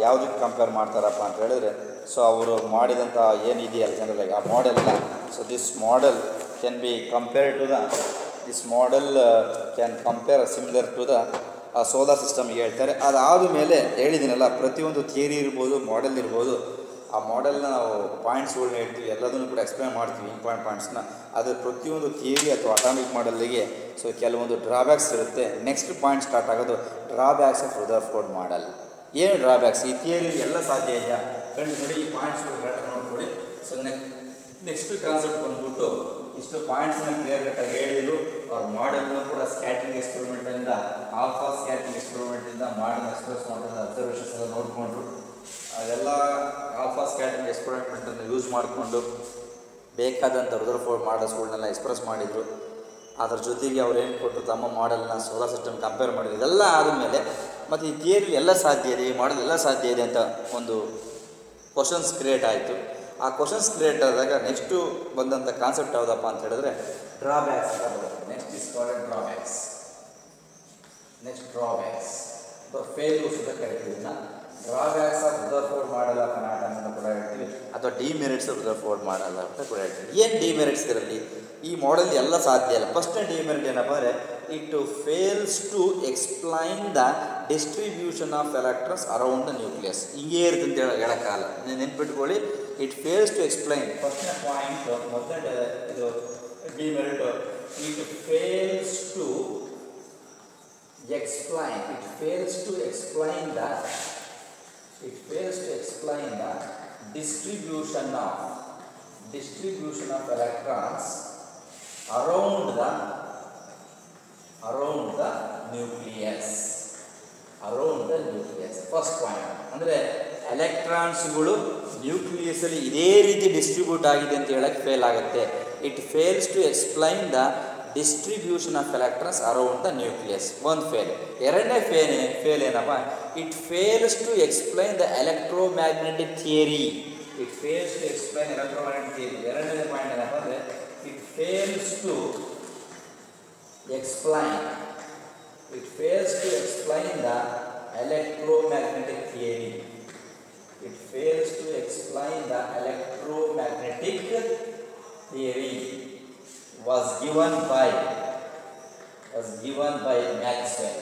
ಯಾವುದಕ್ಕೆ ಕಂಪೇರ್ ಮಾಡ್ತಾರಪ್ಪ ಅಂತ ಹೇಳಿದ್ರೆ, ಸೊ ಅವರು ಮಾಡಿದಂಥ ಏನಿದೆಯಲ್ಲ ಜನರಲ್ ಆ ಮಾಡೆಲ್ನ, so this model can be compared to the similar to the solar system ಹೇಳ್ತಾರೆ. ಅದಾದ ಮೇಲೆ ಹೇಳಿದ್ದೀನಲ್ಲ, ಪ್ರತಿಯೊಂದು ಥಿಯರಿ ಇರ್ಬೋದು, ಮಾಡೆಲ್ ಇರ್ಬೋದು, ಆ ಮಾಡೆಲ್ನ ನಾವು ಪಾಯಿಂಟ್ಸ್ಗಳನ್ನ ಹೇಳ್ತೀವಿ, ಎಲ್ಲದನ್ನು ಕೂಡ ಎಕ್ಸ್ಪ್ಲೈನ್ ಮಾಡ್ತೀವಿ ಇಂಪಾರ್ಟೆಂಟ್ ಪಾಯಿಂಟ್ಸ್ನ. ಅದರ ಪ್ರತಿಯೊಂದು ಥಿಯರಿ ಅಥವಾ ಅಟಾಮಿಕ್ ಮಾಡೆಲ್ಗೆ ಸೊ ಕೆಲವೊಂದು ಡ್ರಾಬ್ಯಾಕ್ಸ್ ಇರುತ್ತೆ. ನೆಕ್ಸ್ಟ್ ಪಾಯಿಂಟ್ ಸ್ಟಾರ್ಟ್ ಆಗೋದು ಡ್ರಾಬ್ಯಾಕ್ಸ್ ಆಫ್ ರುದರ್ಫೋರ್ಡ್ ಮಾಡೆಲ್. ಏನು ಡ್ರಾಬ್ಯಾಕ್ಸ್? ಈ ಥಿಯರಿ ಎಲ್ಲ ಸಾಧ್ಯ ಇದೆಯಾ ಕಂಡು ನೋಡಿ, ಈ ಪಾಯಿಂಟ್ಸ್ಗಳು ನೋಡ್ಕೊಳ್ಳಿ. ಸೊ ನೆಕ್ಸ್ಟ್ ಕಾನ್ಸೆಪ್ಟ್ ಬಂದ್ಬಿಟ್ಟು ಇಷ್ಟು ಪಾಯಿಂಟ್ಸ್ನ ಕ್ಲಿಯರ್ ಕಟ್ಟಾಗಿ ಹೇಳಿದ್ರು. ಅವ್ರ ಮಾಡೆಲ್ನ ಕೂಡ ಸ್ಕ್ಯಾಟ್ರಿಂಗ್ ಎಕ್ಸ್ಪೆರಿಮೆಂಟಿಂದ, ಆಲ್ಫಾ ಸ್ಕ್ಯಾಟ್ರಿಂಗ್ ಎಕ್ಸ್ಪೆರಿಮೆಂಟಿಂದ ಮಾಡಲ್ ಎಕ್ಸ್ಪ್ರೆಸ್ ಮಾಡಿದ ಅಬ್ಸರ್ವೇಷನ್ಸ್ ಎಲ್ಲ ನೋಡಿಕೊಂಡ್ರು. ಅದೆಲ್ಲ ಆಲ್ಫಾ ಸ್ಕ್ಯಾಟ್ರಿಂಗ್ ಎಕ್ಸ್ಪೆರಿಮೆಂಟನ್ನು ಯೂಸ್ ಮಾಡಿಕೊಂಡು ಬೇಕಾದಂಥ ರುದರ್ಫೋರ್ಡ್ ಮಾಡೆಲ್ಸ್ಗಳನ್ನೆಲ್ಲ ಎಕ್ಸ್ಪ್ರೆಸ್ ಮಾಡಿದರು. ಅದರ ಜೊತೆಗೆ ಅವ್ರು ಏನು ಕೊಟ್ಟರು, ತಮ್ಮ ಮಾಡೆಲ್ನ ಸೋಲಾರ್ ಸಿಸ್ಟಮ್ ಕಂಪೇರ್ ಮಾಡಿದ್ರು. ಇದೆಲ್ಲ ಆದಮೇಲೆ ಮತ್ತು ಈ ಥಿಯರಿ ಎಲ್ಲ ಸಾಧ್ಯ ಇದೆ, ಈ ಮಾಡೆಲ್ ಎಲ್ಲ ಸಾಧ್ಯ ಇದೆ ಅಂತ ಒಂದು ಕ್ವಶನ್ಸ್ ಕ್ರಿಯೇಟ್ ಆಯಿತು. ಆ ಕ್ವಶನ್ಸ್ ಕ್ರಿಯೇಟ್ ಆದಾಗ ನೆಕ್ಸ್ಟು ಬಂದಂಥ ಕಾನ್ಸೆಪ್ಟ್ ಯಾವುದಪ್ಪ ಅಂತ ಹೇಳಿದ್ರೆ ಡ್ರಾಬ್ಯಾಕ್ಸ್ ಅಂತ ಬರುತ್ತೆ. Next is called drawbacks. Next drawbacks failures ಅಂತ ಕರಿತೀವಿ. Drawbacks of Rutherford model of an atom ಅಂತ ಕೂಡ ಹೇಳ್ತೀವಿ, ಅಥವಾ ಡಿಮೆರಿಟ್ಸ್ ಆಫ್ ರುದರ್ಫೋರ್ಡ್ ಮಾಡೆಲ್ ಅಂತ ಕೂಡ ಹೇಳ್ತೀವಿ. ಏನು ಡಿಮೆರಿಟ್ಸ್ ಇರಲಿ, ಈ ಮಾಡೆಲ್ ಎಲ್ಲ ಸಾಧ್ಯ ಇಲ್ಲ. ಫಸ್ಟ್ನೇ ಡಿಮೆರಿಟ್ ಏನಪ್ಪ ಅಂದರೆ it fails to explain the distribution of electrons around the nucleus. ಹಿಂಗೇ ಇರುತ್ತೆ ಅಂತ ಹೇಳೋಕ್ಕಾಗಲ್ಲ, ನೆನ್ಪಿಟ್ಕೊಳ್ಳಿ. ಇಟ್ ಫೇಲ್ಸ್ ಟು ಎಕ್ಸ್ಪ್ಲೈನ್, ಫಸ್ಟ್ನೇ ಪಾಯಿಂಟ್ ಮೊದಲನೇ ಇದು demerit. It fails to explain, it fails to explain the distribution of electrons around the nucleus. First point ಅಂದರೆ ಎಲೆಕ್ಟ್ರಾನ್ಸ್ಗಳು ನ್ಯೂಕ್ಲಿಯಸಲ್ಲಿ ಇದೇ ರೀತಿ ಡಿಸ್ಟ್ರಿಬ್ಯೂಟ್ ಆಗಿದೆ ಅಂತ ಹೇಳಕ್ಕೆ ಫೇಲ್ ಆಗುತ್ತೆ. It fails to explain the distribution of electrons around the nucleus. ಒಂದು fail. ಎರಡನೇ fail ಏನಪ್ಪ, it fails to explain the electromagnetic theory. It fails to explain electromagnetic theory. ಎರಡನೇ ಪಾಯಿಂಟ್ ಏನಪ್ಪ ಅಂದರೆ it fails to explain the electromagnetic theory. It fails to explain the electromagnetic theory was given by Maxwell.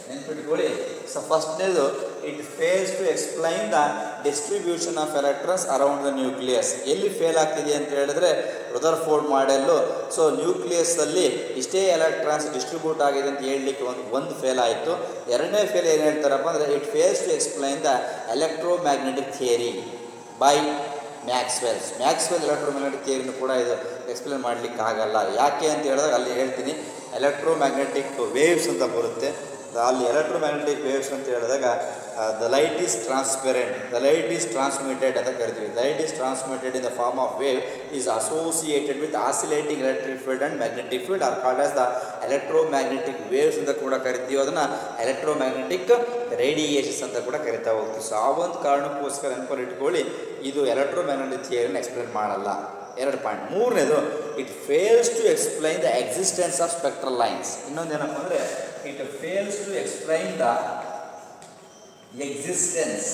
ನೆನ್ಪಿಟ್ಕೊಳ್ಳಿ. So ಫಸ್ಟ್ನೇದು it fails to explain the distribution of electrons around the nucleus. ಎಲ್ಲಿ fail ಆಗ್ತಿದೆ ಅಂತ ಹೇಳಿದ್ರೆ Rutherford model. So ನ್ಯೂಕ್ಲಿಯಸ್ಸಲ್ಲಿ ಇಷ್ಟೇ electrons distribute ಆಗಿದೆ ಅಂತ ಹೇಳಲಿಕ್ಕೆ ಒಂದು ಫೇಲ್ ಆಯಿತು. ಎರಡನೇ ಫೇಲ್ ಏನು ಹೇಳ್ತಾರಪ್ಪ ಅಂದರೆ it fails to explain the electromagnetic theory by Maxwell electromagnetic ಥಿಯರಿನೂ ಕೂಡ ಇದು ಎಕ್ಸ್ಪ್ಲೇನ್ ಮಾಡಲಿಕ್ಕೆ ಆಗಲ್ಲ. ಯಾಕೆ ಅಂತ ಹೇಳಿದಾಗ ಅಲ್ಲಿ ಹೇಳ್ತೀನಿ, ಎಲೆಕ್ಟ್ರೋಮ್ಯಾಗ್ನೆಟಿಕ್ ವೇವ್ಸ್ ಅಂತ ಬರುತ್ತೆ. ಅಲ್ಲಿ ಎಲೆಕ್ಟ್ರೋಮ್ಯಾಗ್ನೆಟಿಕ್ ವೇವ್ಸ್ ಅಂತ ಹೇಳಿದಾಗ the light is transparent, the light is transmitted ಅಂತ ಕರಿತೀವಿ. Light is transmitted in the form of wave is associated with oscillating electric field and magnetic field are called as the electromagnetic waves ಅಂತ ಕೂಡ ಕರಿತೀವಿ. ಅದನ್ನು electromagnetic radiations ಅಂತ ಕೂಡ ಕರಿತಾ ಹೋಗ್ತೀವಿ. ಸೊ ಆ ಒಂದು ಕಾರಣಕ್ಕೋಸ್ಕರ ನೆನಪಲ್ಲಿ ಇಟ್ಕೊಳ್ಳಿ, ಇದು ಎಲೆಕ್ಟ್ರೋಮ್ಯಾಗ್ನೆಟಿಕ್ ಥಿಯರಿನ ಎಕ್ಸ್ಪ್ಲೇನ್ ಮಾಡಲ್ಲ. ಎರಡು ಪಾಯಿಂಟ್. ಮೂರನೇದು it fails to explain the existence of spectral lines. ಇನ್ನೊಂದೇನಪ್ಪ ಅಂದರೆ it fails to explain the existence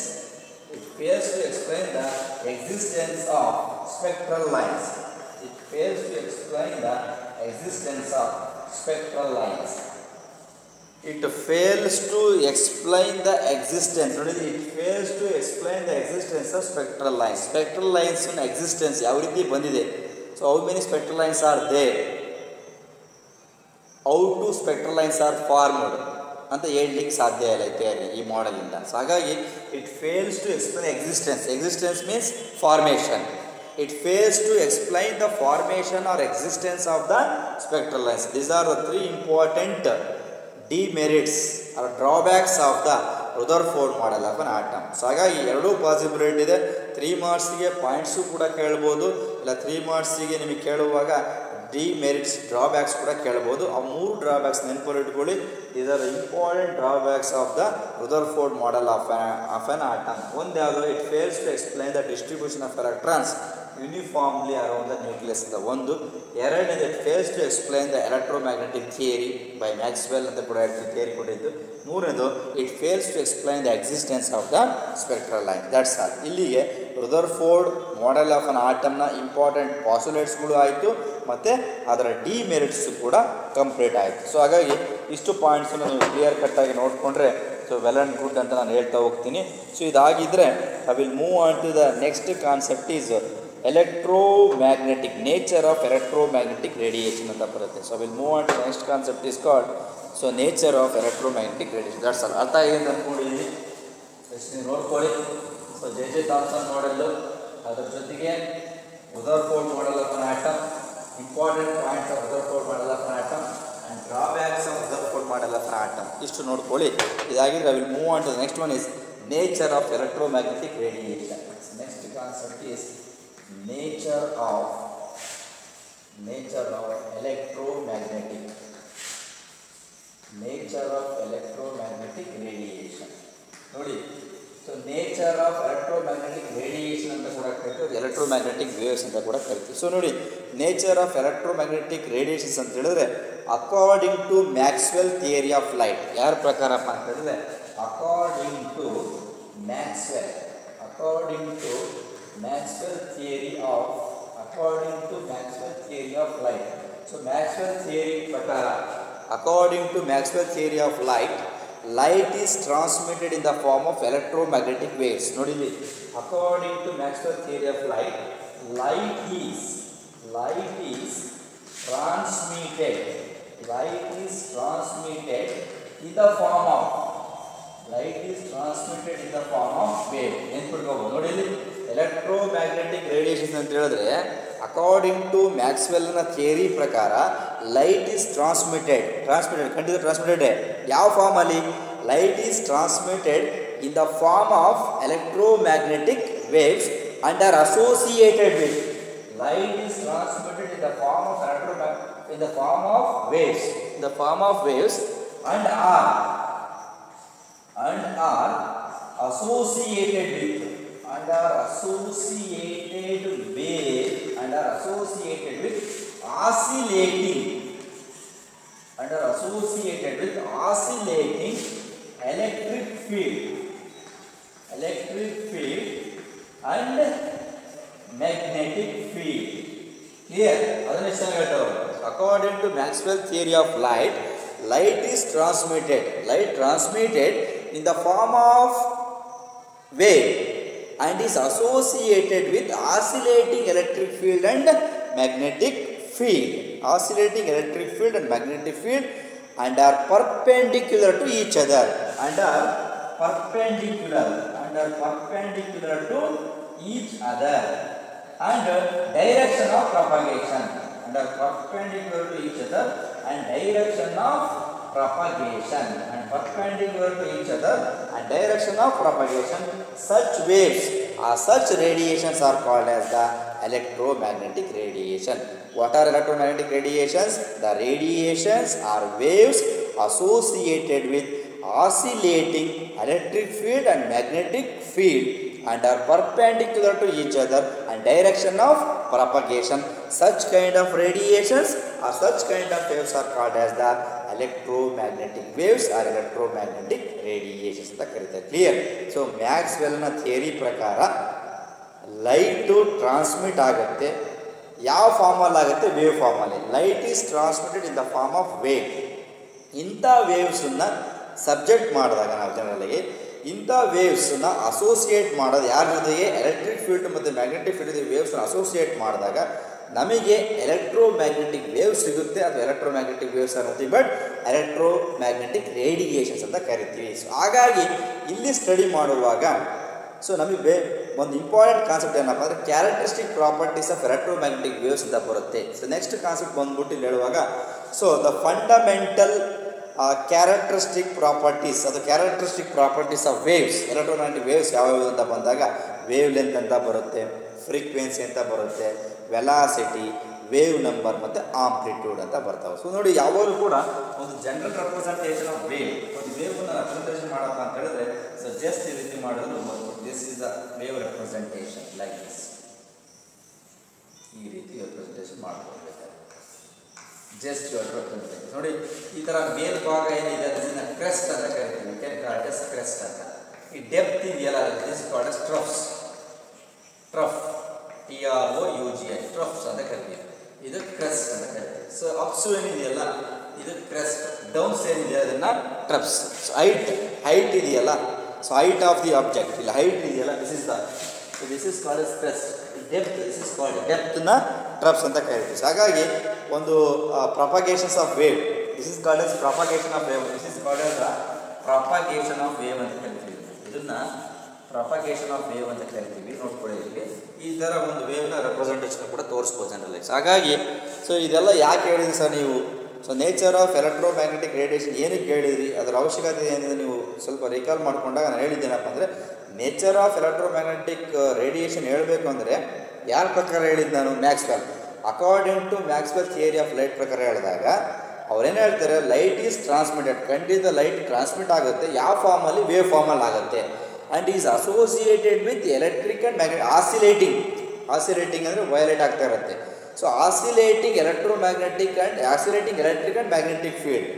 of spectral lines. It fails to explain the existence. ನೋಡಿ, it fails to explain the existence of spectral lines. Spectral lines in existence ಯಾವ ರೀತಿ ಬಂದಿದೆ. So how many spectral lines are there? How two spectral lines are formed ಅಂತ ಹೇಳಲಿಕ್ಕೆ ಸಾಧ್ಯ ಇಲ್ಲ ಈ ಮಾಡೆಲಿಂದ. ಸೊ ಹಾಗಾಗಿ it fails to explain existence. Existence means formation. It fails to explain the formation or existence of the spectral lines. These are the three important demerits or drawbacks of the Rutherford model of an atom. So ಹಾಗಾಗಿ ಎರಡೂ possibility ಇದೆ. 3 ಮಾರ್ಕ್ಸಿಗೆ points ಕೂಡ ಕೇಳ್ಬೋದು, ಇಲ್ಲ 3 ಮಾರ್ಕ್ಸಿಗೆ ನಿಮಗೆ ಕೇಳುವಾಗ demerits drawbacks ಕೂಡ ಕೇಳ್ಬೋದು. ಆ 3 ಡ್ರಾಬ್ಯಾಕ್ಸ್ ನೆನಪಲ್ಲಿ ಇಟ್ಕೊಳ್ಳಿ. These are important drawbacks of the Rutherford model of an atom. ಒಂದು ಯಾವುದು, it fails to explain the distribution of electrons uniformly around the nucleus ಅಂತ ಒಂದು. ಎರಡನೇದು it fails to explain the electromagnetic theory by Maxwell ಅಂತ ಕೂಡ theory ಕೊಟ್ಟಿದ್ದು. ಮೂರನೇದು it fails to explain the existence of the spectral line. That's all. ಇಲ್ಲಿಗೆ Rutherford model of an ಆಟಮ್ನ important ಪಾಸ್ಯುಲೇಟ್ಸ್ಗಳು ಆಯಿತು ಮತ್ತು ಅದರ ಡಿಮೆರಿಟ್ಸ್ ಕೂಡ ಕಂಪ್ಲೀಟ್ ಆಯಿತು. ಸೊ ಹಾಗಾಗಿ ಇಷ್ಟು ಪಾಯಿಂಟ್ಸನ್ನು ನೀವು ಕ್ಲಿಯರ್ ಕಟ್ಟಾಗಿ ನೋಡಿಕೊಂಡ್ರೆ ಸೊ ವೆಲ್ ಆ್ಯಂಡ್ ಗುಡ್ ಅಂತ ನಾನು ಹೇಳ್ತಾ ಹೋಗ್ತೀನಿ. ಸೊ ಇದಾಗಿದ್ದರೆ I will move on to the next concept is electromagnetic, nature of electromagnetic radiation ಅಂತ ಬರುತ್ತೆ. So I will move on to next concept is called so nature of electromagnetic radiation. That's all. ಅರ್ಥ ಆಗಿದೆ ಅಂತ ಅಂದ್ಕೊಂಡಿದ್ದೀನಿ. ಎಷ್ಟು ನೀವು ನೋಡ್ಕೊಳ್ಳಿ. So J Thomson ಮಾಡೆಲ್ಲು, ಅದರ ಜೊತೆಗೆ Rutherford model of an atom, important points of Rutherford model of an atom and drawbacks of Rutherford model of an atom, ಇಷ್ಟು ನೋಡ್ಕೊಳ್ಳಿ. ಇದಾಗಿದ್ರೆ I will move on to the next one is nature of electromagnetic radiation. Next concept is nature of electromagnetic radiation. ನೋಡಿ, so nature of electromagnetic radiation ಅಂತ ಕೂಡ ಕರಿತೀವಿ, electromagnetic waves ಅಂತ ಕೂಡ ಕರಿತೀವಿ. ಸೊ ನೋಡಿ, ನೇಚರ್ ಆಫ್ ಎಲೆಕ್ಟ್ರೋಮ್ಯಾಗ್ನೆಟಿಕ್ ರೇಡಿಯೇಷನ್ಸ್ ಅಂತ ಹೇಳಿದ್ರೆ according to Maxwell theory of light, ಯಾರ ಪ್ರಕಾರಪ್ಪ ಅಂತ ಹೇಳಿದ್ರೆ according to Maxwell theory of light. So Maxwell theory ಪ್ರಕಾರ, according to Maxwell theory of light, light is transmitted in the form of electromagnetic waves. Nodili, according to Maxwell theory of light, light is transmitted in the form of wave. Nodili, electromagnetic radiation ಅಂತ ಹೇಳಿದ್ರೆ according to ಮ್ಯಾಕ್ಸ್ವೆಲ್ನ theory ಪ್ರಕಾರ light is transmitted, ಖಂಡಿತ transmitted. ಯಾವ ಫಾರ್ಮಲ್ಲಿ? Light is transmitted in the form of electromagnetic waves and are associated with. Light is transmitted in the form of waves and are associated with oscillating electric field and magnetic field. Clear? ಅದನ್ನ ಎಷ್ಟು ಹೇಳ್ತಾರೆ? According to Maxwell theory of light, light transmitted in the form of wave and is associated with oscillating electric field and magnetic field, and are perpendicular to each other, and are perpendicular to each other, and direction of propagation, and are perpendicular to each other and direction of propagation, such waves or such radiations are called as the electromagnetic radiation. What are electromagnetic radiations? The radiations are waves associated with oscillating electric field and magnetic field and are perpendicular to each other and direction of propagation. Such kind of radiations or such kind of waves are called as the electromagnetic waves or electromagnetic radiations ಅಂತ ಕರೀತಾರೆ. Clear? So ಮ್ಯಾಕ್ಸ್ವೆಲ್ನ theory ಪ್ರಕಾರ light transmit ಆಗುತ್ತೆ. ಯಾವ ಫಾರ್ಮಲ್ಲಿ ಆಗುತ್ತೆ? Wave ಫಾರ್ಮಲ್ಲಿ. Light is transmitted in the form of wave. ಇಂಥ ವೇವ್ಸನ್ನು ಸಬ್ಜೆಕ್ಟ್ ಮಾಡಿದಾಗ ನಾವು ಜನರಲ್ಲಿಗೆ ಇಂಥ ವೇವ್ಸನ್ನು ಅಸೋಸಿಯೇಟ್ ಮಾಡೋದು ಯಾರ ಜೊತೆಗೆ? ಎಲೆಕ್ಟ್ರಿಕ್ ಫೀಲ್ಡ್ ಮತ್ತು ಮ್ಯಾಗ್ನೆಟಿಕ್ ಫೀಲ್ಡ್ ವೇವ್ಸನ್ನು ಅಸೋಸಿಯೇಟ್ ಮಾಡಿದಾಗ ನಮಗೆ ಎಲೆಕ್ಟ್ರೋಮ್ಯಾಗ್ನೆಟಿಕ್ ವೇವ್ ಸಿಗುತ್ತೆ. ಅದು ಎಲೆಕ್ಟ್ರೋಮ್ಯಾಗ್ನೆಟಿಕ್ ವೇವ್ಸ್ ಅನ್ನೋದು, ಬಟ್ ಎಲೆಕ್ಟ್ರೋಮ್ಯಾಗ್ನೆಟಿಕ್ ರೇಡಿಯೇಷನ್ಸ್ ಅಂತ ಕರಿತೀವಿ. ಸೊ ಹಾಗಾಗಿ ಇಲ್ಲಿ ಸ್ಟಡಿ ಮಾಡುವಾಗ ಸೊ ನಮಗೆ ಒಂದು ಇಂಪಾರ್ಟೆಂಟ್ ಕಾನ್ಸೆಪ್ಟ್ ಏನಪ್ಪ ಅಂದರೆ characteristic properties of electromagnetic waves ಅಂತ ಬರುತ್ತೆ. ಸೊ ನೆಕ್ಸ್ಟ್ ಕಾನ್ಸೆಪ್ಟ್ ಬಂದ್ಬಿಟ್ಟು ಇಲ್ಲಿ ಹೇಳುವಾಗ so the fundamental characteristic properties of waves, electromagnetic waves ಯಾವ್ಯಾವುದು ಅಂತ ಬಂದಾಗ ವೇವ್ ಲೆಂತ್ ಅಂತ ಬರುತ್ತೆ, ಫ್ರೀಕ್ವೆನ್ಸಿ ಅಂತ ಬರುತ್ತೆ, ವೆಲಾಸಿಟಿ, ವೇವ್ ನಂಬರ್ ಮತ್ತು ಆಂಪ್ಲಿಟ್ಯೂಡ್ ಅಂತ ಬರ್ತಾವೆ. ಸೊ ನೋಡಿ, ಯಾವಾಗಲೂ ಕೂಡ ಒಂದು ಜನರಲ್ ರೆಪ್ರೆಸೆಂಟೇಷನ್ ಆಫ್ ವೇವ್, ಒಂದು ವೇವ್ನ ರೆಪ್ರೆಸೆಂಟೇಷನ್ ಮಾಡಪ್ಪ ಅಂತ ಹೇಳಿದ್ರೆ ಸೊ ಜಸ್ಟ್ ಈ ರೀತಿ ಮಾಡಿದ್ರು. This is the wave representation like this. ಈ ರೀತಿ ರೆಪ್ರೆಸೆಂಟೇಷನ್ ಮಾಡ್ಕೊಳ್ಬೇಕಾದ್ರೆ ಜಸ್ಟ್ ರೆಪ್ರೆಸೆಂಟೇಷನ್ ನೋಡಿ. ಈ ಥರ ಮೇಲ್ಭಾಗ ಏನಿದೆ ಅದನ್ನ ಕ್ರೆಸ್ಟ್ ಅಂತ ಕರಿತೀವಿ. ಕ್ರೆಸ್ಟ್ ಅಂತ. ಈ ಡೆಪ್ತ್ ಇದೆಯಲ್ಲ, ದಿಸ್ ಕಾಲ್ಡ್ ಅಸ್ ಟ್ರಫ್ಸ್. TROUGH ಟ್ರಫ್ಸ್ ಅಂತ ಕರಿತೀವಿ. ಇದು ಕ್ರೆಸ್ಟ್ ಅಂತ ಕರಿತೀವಿ. ಸೊ ಅಪ್ಸು ಏನಿದೆಯಲ್ಲ, ಇದು ಕ್ರೆಸ್ಟ್, ಡೌನ್ ಸ್ಟೇರ್ ಇದೆಯಲ್ಲ ಅದನ್ನು ಟ್ರಪ್ಸ್. ಸೊ ಹೈಟ್ ಇದೆಯಲ್ಲ, so height of the object, ಇಲ್ಲ ಹೈಟ್ ಇದೆಯಲ್ಲ, this is called as crest. This is called ಡೆಪ್ತ್ನ ಟ್ರಪ್ಸ್ ಅಂತ ಕರಿತೀವಿ. ಸೊ ಹಾಗಾಗಿ ಒಂದು propagations of wave, this is called as propagation of wave, this is called as propagation of wave ಅಂತ ಕರಿತೀವಿ. ಇದನ್ನು ಪ್ರೊಪಗೇಷನ್ ಆಫ್ ವೇವ್ ಅಂತ ಕರಿತೀವಿ. ನೋಡ್ಕೊಳ್ಳಿ, ಇಲ್ಲಿ ಈ ಥರ ಒಂದು ವೇವ್ನ ರೆಪ್ರೆಸೆಂಟೇಷನ್ ಕೂಡ ತೋರಿಸ್ಬೋದು ಜನರಲಿ. ಸೊ ಹಾಗಾಗಿ ಸೊ ಇದೆಲ್ಲ ಯಾಕೆ ಹೇಳಿದ್ರಿ ಸರ್ ನೀವು? So nature of electromagnetic radiation ಏನಕ್ಕೆ ಹೇಳಿದ್ರಿ, ಅದರ ಅವಶ್ಯಕತೆ ಏನಿದೆ ನೀವು ಸ್ವಲ್ಪ ರಿಕಾಲ್ ಮಾಡಿಕೊಂಡಾಗ ನಾನು ಹೇಳಿದ್ದೇನಪ್ಪ ಅಂದರೆ, ನೇಚರ್ ಆಫ್ ಎಲೆಕ್ಟ್ರೋಮ್ಯಾಗ್ನೆಟಿಕ್ ರೇಡಿಯೇಷನ್ ಹೇಳಬೇಕು ಅಂದರೆ ಯಾರ ಪ್ರಕಾರ ಹೇಳಿದ್ದು ನಾನು? Maxwell. According to Maxwell theory of light ಪ್ರಕಾರ ಹೇಳಿದಾಗ ಅವ್ರೇನು ಹೇಳ್ತಾರೆ, ಲೈಟ್ ಈಸ್ ಟ್ರಾನ್ಸ್ಮಿಟೆಡ್, ಖಂಡಿತ ಲೈಟ್ ಟ್ರಾನ್ಸ್ಮಿಟ್ ಆಗುತ್ತೆ. ಯಾವ ಫಾರ್ಮಲ್ಲಿ? ವೇವ್ ಫಾರ್ಮಲ್ಲಿ ಆಗುತ್ತೆ. And is associated with electric and magnetic oscillating ಅಂದರೆ ವಯಲೇಟ್ ಆಗ್ತಾ ಇರುತ್ತೆ. So oscillating electromagnetic and electric and magnetic field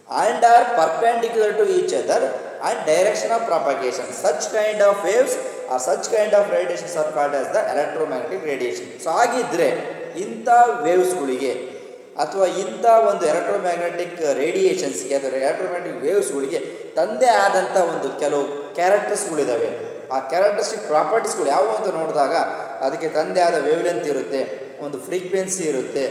and are perpendicular to each other and direction of propagation. Such kind of waves or such kind of radiations are called as the electromagnetic radiation. So ಹಾಗಿದ್ದರೆ ಇಂಥ ವೇವ್ಸ್ಗಳಿಗೆ ಅಥವಾ ಇಂಥ ಒಂದು electromagnetic ರೇಡಿಯೇಷನ್ಸ್ಗೆ ಅಥವಾ electromagnetic ವೇವ್ಸ್ಗಳಿಗೆ ತಂದೇ ಆದಂಥ ಒಂದು ಕೆಲವು ಕ್ಯಾರೆಕ್ಟರ್ಸ್ಗಳಿದ್ದಾವೆ. ಆ ಕ್ಯಾರೆಕ್ಟರಿಸ್ಟಿಕ್ ಪ್ರಾಪರ್ಟೀಸ್ಗಳು ಯಾವುವು ಅಂತ ನೋಡಿದಾಗ ಅದಕ್ಕೆ ತಂದೇ ಆದ ವೇವ್ ಲೆಂತ್ ಇರುತ್ತೆ, ಒಂದು ಫ್ರೀಕ್ವೆನ್ಸಿ ಇರುತ್ತೆ,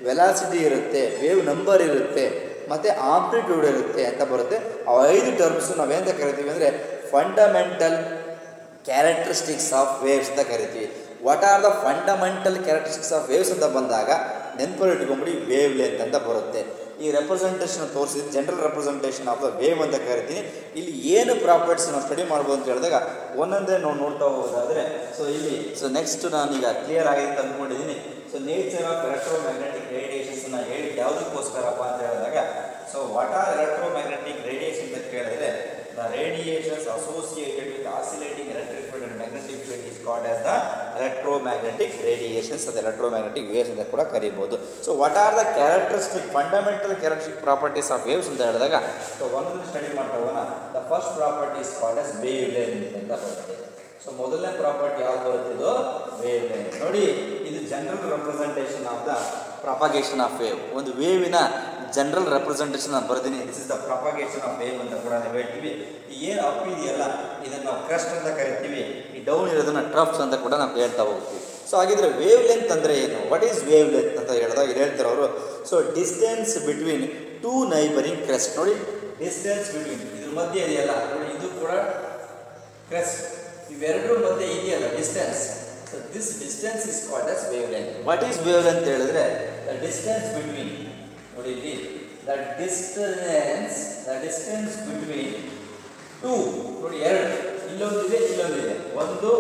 ವೆಲಾಸಿಟಿ ಇರುತ್ತೆ, ವೇವ್ ನಂಬರ್ ಇರುತ್ತೆ, ಮತ್ತು ಆಂಪ್ಲಿಟ್ಯೂಡ್ ಇರುತ್ತೆ ಅಂತ ಬರುತ್ತೆ. ಆ 5 ಟರ್ಮ್ಸ್ ನಾವೇಂತ ಕರಿತೀವಿ ಅಂದರೆ ಫಂಡಮೆಂಟಲ್ ಕ್ಯಾರೆಕ್ಟರಿಸ್ಟಿಕ್ಸ್ ಆಫ್ ವೇವ್ಸ್ ಅಂತ ಕರಿತೀವಿ. What are the fundamental characteristics of waves ಅಂತ ಬಂದಾಗ ನೆನಪಲ್ಲಿ ಇಟ್ಕೊಂಬಿಡಿ, ವೇವ್ ಲೆಂತ್ ಅಂತ ಬರುತ್ತೆ. ಈ ರೆಪ್ರೆಸೆಂಟೇಷನ್ ತೋರಿಸಿದ general representation of the wave ಅಂತ ಕರಿತೀನಿ. ಇಲ್ಲಿ ಏನು ಪ್ರಾಪರ್ಟೀಸ್ ನಾವು ಸ್ಟಡಿ ಮಾಡ್ಬೋದು ಅಂತ ಹೇಳಿದಾಗ ಒಂದೊಂದೇ ನಾವು ನೋಡ್ತಾ ಹೋಗೋದಾದರೆ, ಸೊ ಇಲ್ಲಿ ನೆಕ್ಸ್ಟ್ ನಾನೀಗ ಕ್ಲಿಯರ್ ಆಗಿದೆ ಅಂತ ಅಂದ್ಕೊಂಡಿದ್ದೀನಿ. ಸೊ ನೇಚರ್ ಆಫ್ ಎಲೆಕ್ಟ್ರೋಮ್ಯಾಗ್ನೆಟಿಕ್ ರೇಡಿಯೇಷನ್ಸ್ನ ಹೇಳಿದ್ದು ಯಾವುದಕ್ಕೋಸ್ಕರಪ್ಪ ಅಂತ ಹೇಳಿದಾಗ, so what are electromagnetic radiation ಅಂತ ಕೇಳಿದರೆ, the radiations associated with oscillating electric field and magnetic field is called as the electromagnetic radiations, ಅದು ಎಲೆಕ್ಟ್ರೋಮ್ಯಾಗ್ನೆಟಿಕ್ ವೇವ್ಸ್ ಅಂತ ಕೂಡ ಕರೀಬೋದು. So what are the characteristic fundamental characteristic properties of waves ಅಂತ ಹೇಳಿದಾಗ, so ಒಂದೊಂದು study ಮಾಡ್ತಾ ಹೋಗೋಣ. The first property is called as wavelength ಅಂತ ಬರುತ್ತೆ. ಸೊ ಮೊದಲನೇ ಪ್ರಾಪರ್ಟಿ ಯಾವ್ದು ಬರುತ್ತಿದೋ? Wave length. ನೋಡಿ, ಇದು general representation of the propagation of wave. ಒಂದು ವೇವಿನ ಜನರಲ್ ರೆಪ್ರೆಸೆಂಟೇಷನ್ ನಾನು ಬರ್ತೀನಿ. This is the propagation of wave ಅಂತ ಕೂಡ ನಾವು ಹೇಳ್ತೀವಿ. ಏನು ಅಪ್ ಇದೆಯಲ್ಲ ಇದನ್ನು ನಾವು ಕ್ರಸ್ಟ್ ಅಂತ ಕರಿತೀವಿ, ಈ ಡೌನ್ ಇರೋದನ್ನು ಟ್ರಫ್ಸ್ ಅಂತ ಕೂಡ ನಾವು ಹೇಳ್ತಾ ಹೋಗ್ತೀವಿ. ಸೊ ಹಾಗಿದ್ರೆ ವೇವ್ ಲೆಂತ್ ಅಂದರೆ ಏನು? ವಾಟ್ ಈಸ್ ವೇವ್ ಲೆಂತ್ ಅಂತ ಹೇಳಿದಾಗ ಇಲ್ಲಿ ಹೇಳ್ತಾರೆ ಅವರು, so distance between 2 neighbouring crest. ನೋಡಿ, ಡಿಸ್ಟೆನ್ಸ್ ಬಿಟ್ವೀನ್ ಇದ್ರ ಮಧ್ಯೆ ಇದೆಯಲ್ಲ ನೋಡಿ, ಇದು ಕೂಡ ಕ್ರೆಸ್ಟ್, ಇವೆರಡರ ಮಧ್ಯೆ ಇದೆಯಲ್ಲ distance. So this distance is called as wave length. What is wave length ಹೇಳಿದ್ರೆ, ದ ಡಿಸ್ಟೆನ್ಸ್ ಬಿಟ್ವೀನ್, ನೋಡಿ ಇಲ್ಲಿ ದ ಡಿಸ್ಟೆನ್ಸ್ ಬಿಟ್ವೀನ್ 2, ನೋಡಿ 2, ಇಲ್ಲೊಂದಿದೆ ಇಲ್ಲೊಂದಿದೆ, 1 2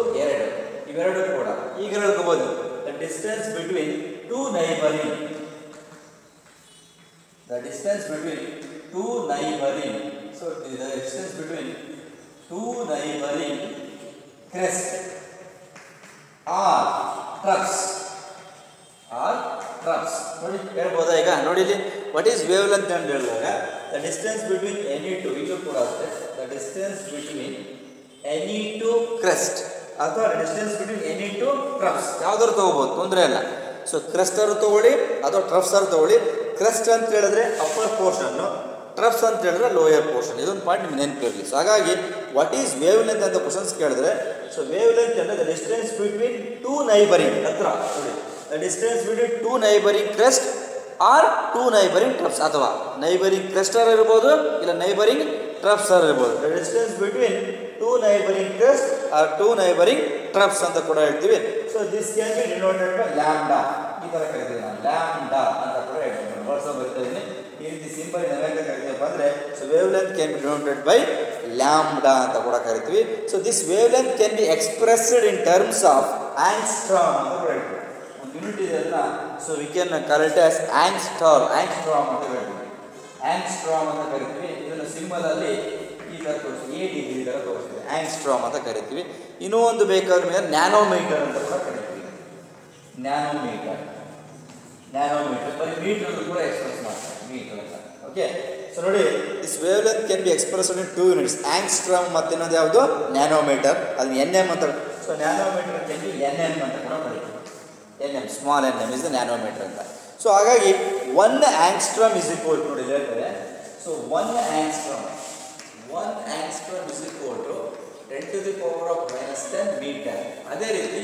ಇವೆರಡು ಕೂಡ ಈಗ ಹೇಳ್ಕೋಬಹುದು. The distance between 2 neighbouring, the distance between 2 neighbouring, so the distance between 2 neighbouring crest or troughs ನೋಡಿ ಹೇಳ್ಬೋದಾ? ಈಗ ನೋಡಿ ಇಲ್ಲಿ ವಾಟ್ ಈಸ್ ವೇವ್ ಲೆಂತ್ ಅಂತ ಹೇಳಿದಾಗ, the distance between any to, ಇದು ಕೂಡ ಅಷ್ಟೇ, the distance between any to crest ಅಥವಾ ಡಿಸ್ಟೆನ್ಸ್ ಬಿಟ್ವೀನ್ ಎನಿ ಟು ಟ್ರಫ್ಸ್, ಯಾವ್ದಾದ್ರು ತೊಗೋಬೋದು, ತೊಂದರೆ ಇಲ್ಲ. ಸೊ ಕ್ರೆಸ್ಟ್ ಅವರು ತೊಗೊಳ್ಳಿ ಅಥವಾ ಟ್ರಫ್ಸ್ ಅವರು ತೊಗೊಳ್ಳಿ. ಕ್ರೆಸ್ಟ್ ಅಂತ ಹೇಳಿದ್ರೆ ಅಪ್ಪರ್ ಪೋರ್ಷನ್ನು, ಟ್ರಫ್ಸ್ ಅಂತ ಹೇಳಿದ್ರೆ ಲೋಯರ್ ಪೋರ್ಷನ್. ಇದೊಂದು ಪಾಯಿಂಟ್ ನಿಮ್ಗೆ ನೆನಪಿರಲಿ. ಸೊ ಹಾಗಾಗಿ ವಾಟ್ ಈಸ್ ವೇವ್ ಲೆಂತ್ ಅಂತ ಕ್ವಶನ್ಸ್ ಕೇಳಿದ್ರೆ, ಸೊ ವೇವ್ ಲೆಂತ್ ಅಂದರೆ ದ ಡಿಸ್ಟೆನ್ಸ್ ಬಿಟ್ವೀನ್ 2 ನೈಬರಿಂಗ್ ಹತ್ರ, ನೋಡಿ the distance between 2 neighbouring crest or 2 neighbouring troughs, ಅಥವಾ ನೈಬರಿಂಗ್ ಕ್ರೆಸ್ಟರ್ ಇರ್ಬೋದು ಇಲ್ಲ ನೈಬರಿಂಗ್ ಟ್ರಫ್ಸರ್ ಇರ್ಬೋದು. The distance between 2 neighbouring crest or 2 neighbouring troughs ಅಂತ ಕೂಡ ಹೇಳ್ತೀವಿ. So this can be denoted by lambda, ಈ ಥರ ಕರಿತೀವಿ ನಾವು, ಲ್ಯಾಂಬ್ಡಾ ಅಂತ ಕೂಡ ಹೇಳ್ತೀವಿ. ವರ್ಷ ಬರ್ತಾ ಇದ್ದೀನಿ, ಈ ರೀತಿ ಸಿಂಪಲ್ ನಾವೇಂತ ಕರಿತೀವಪ್ಪ ಅಂದರೆ, so wavelength can be denoted by lambda ಅಂತ ಕೂಡ ಕರಿತೀವಿ. So this wavelength can be expressed in terms of angstrom ಅಂತ ಕೂಡ ಹೇಳ್ತೀವಿ. ಒಂದು ಯೂನಿಟ್ ಇದೆಲ್ಲ, so we can call it as angstrom ಅಂತ ಹೇಳ್ತೀವಿ, ಆಂಗ್ಸ್ಟ್ರಾಮ್ ಅಂತ ಕರಿತೀವಿ. ಇದನ್ನು ಸಿಂಬಲಲ್ಲಿ ಈ ಥರ ತೋರಿಸ್ತೀವಿ, 8 ಡಿಗ್ರಿ ಥರ ತೋರಿಸ್ತೀವಿ, ಆಂಗ್ಸ್ಟ್ರಾಮ್ ಅಂತ ಕರಿತೀವಿ. ಇನ್ನೂ ಒಂದು ಬೇಕಾದ್ರ ಮೇಲೆ ನ್ಯಾನೋಮೀಟರ್ ಅಂತ ಕೂಡ ಕರಿತೀವಿ, ನ್ಯಾನೋಮೀಟರ್ ಬರೀ ಮೀಟರ್ ಕೂಡ ಎಕ್ಸ್ಪ್ರೆಸ್ ಮಾಡ್ತಾರೆ, ಮೀಟರ್ ಅಂತ. ಓಕೆ, ಸೊ ನೋಡಿ, this wavelength can be expressed in 2 units, angstrom ಮತ್ತು ಇನ್ನೊಂದು ಯಾವುದು ನ್ಯಾನೋಮೀಟರ್, ಅದು NM ಅಂತ. So nanometre can be NM ಅಂತ ಕೂಡ ಕರಿತೀವಿ, NM small NM is the nanometre ಅಂತ. ಸೊ ಹಾಗಾಗಿ 1 ಆಂಗ್ಸ್ಟ್ರಮ್ ಇಸ್ ಈಕ್ವಲ್ ಟು ನೋಡಿ ಹೇಳ್ತಾರೆ. So 1 angstrom is equal to 10 to the power of minus 10 metre. ಅದೇ ರೀತಿ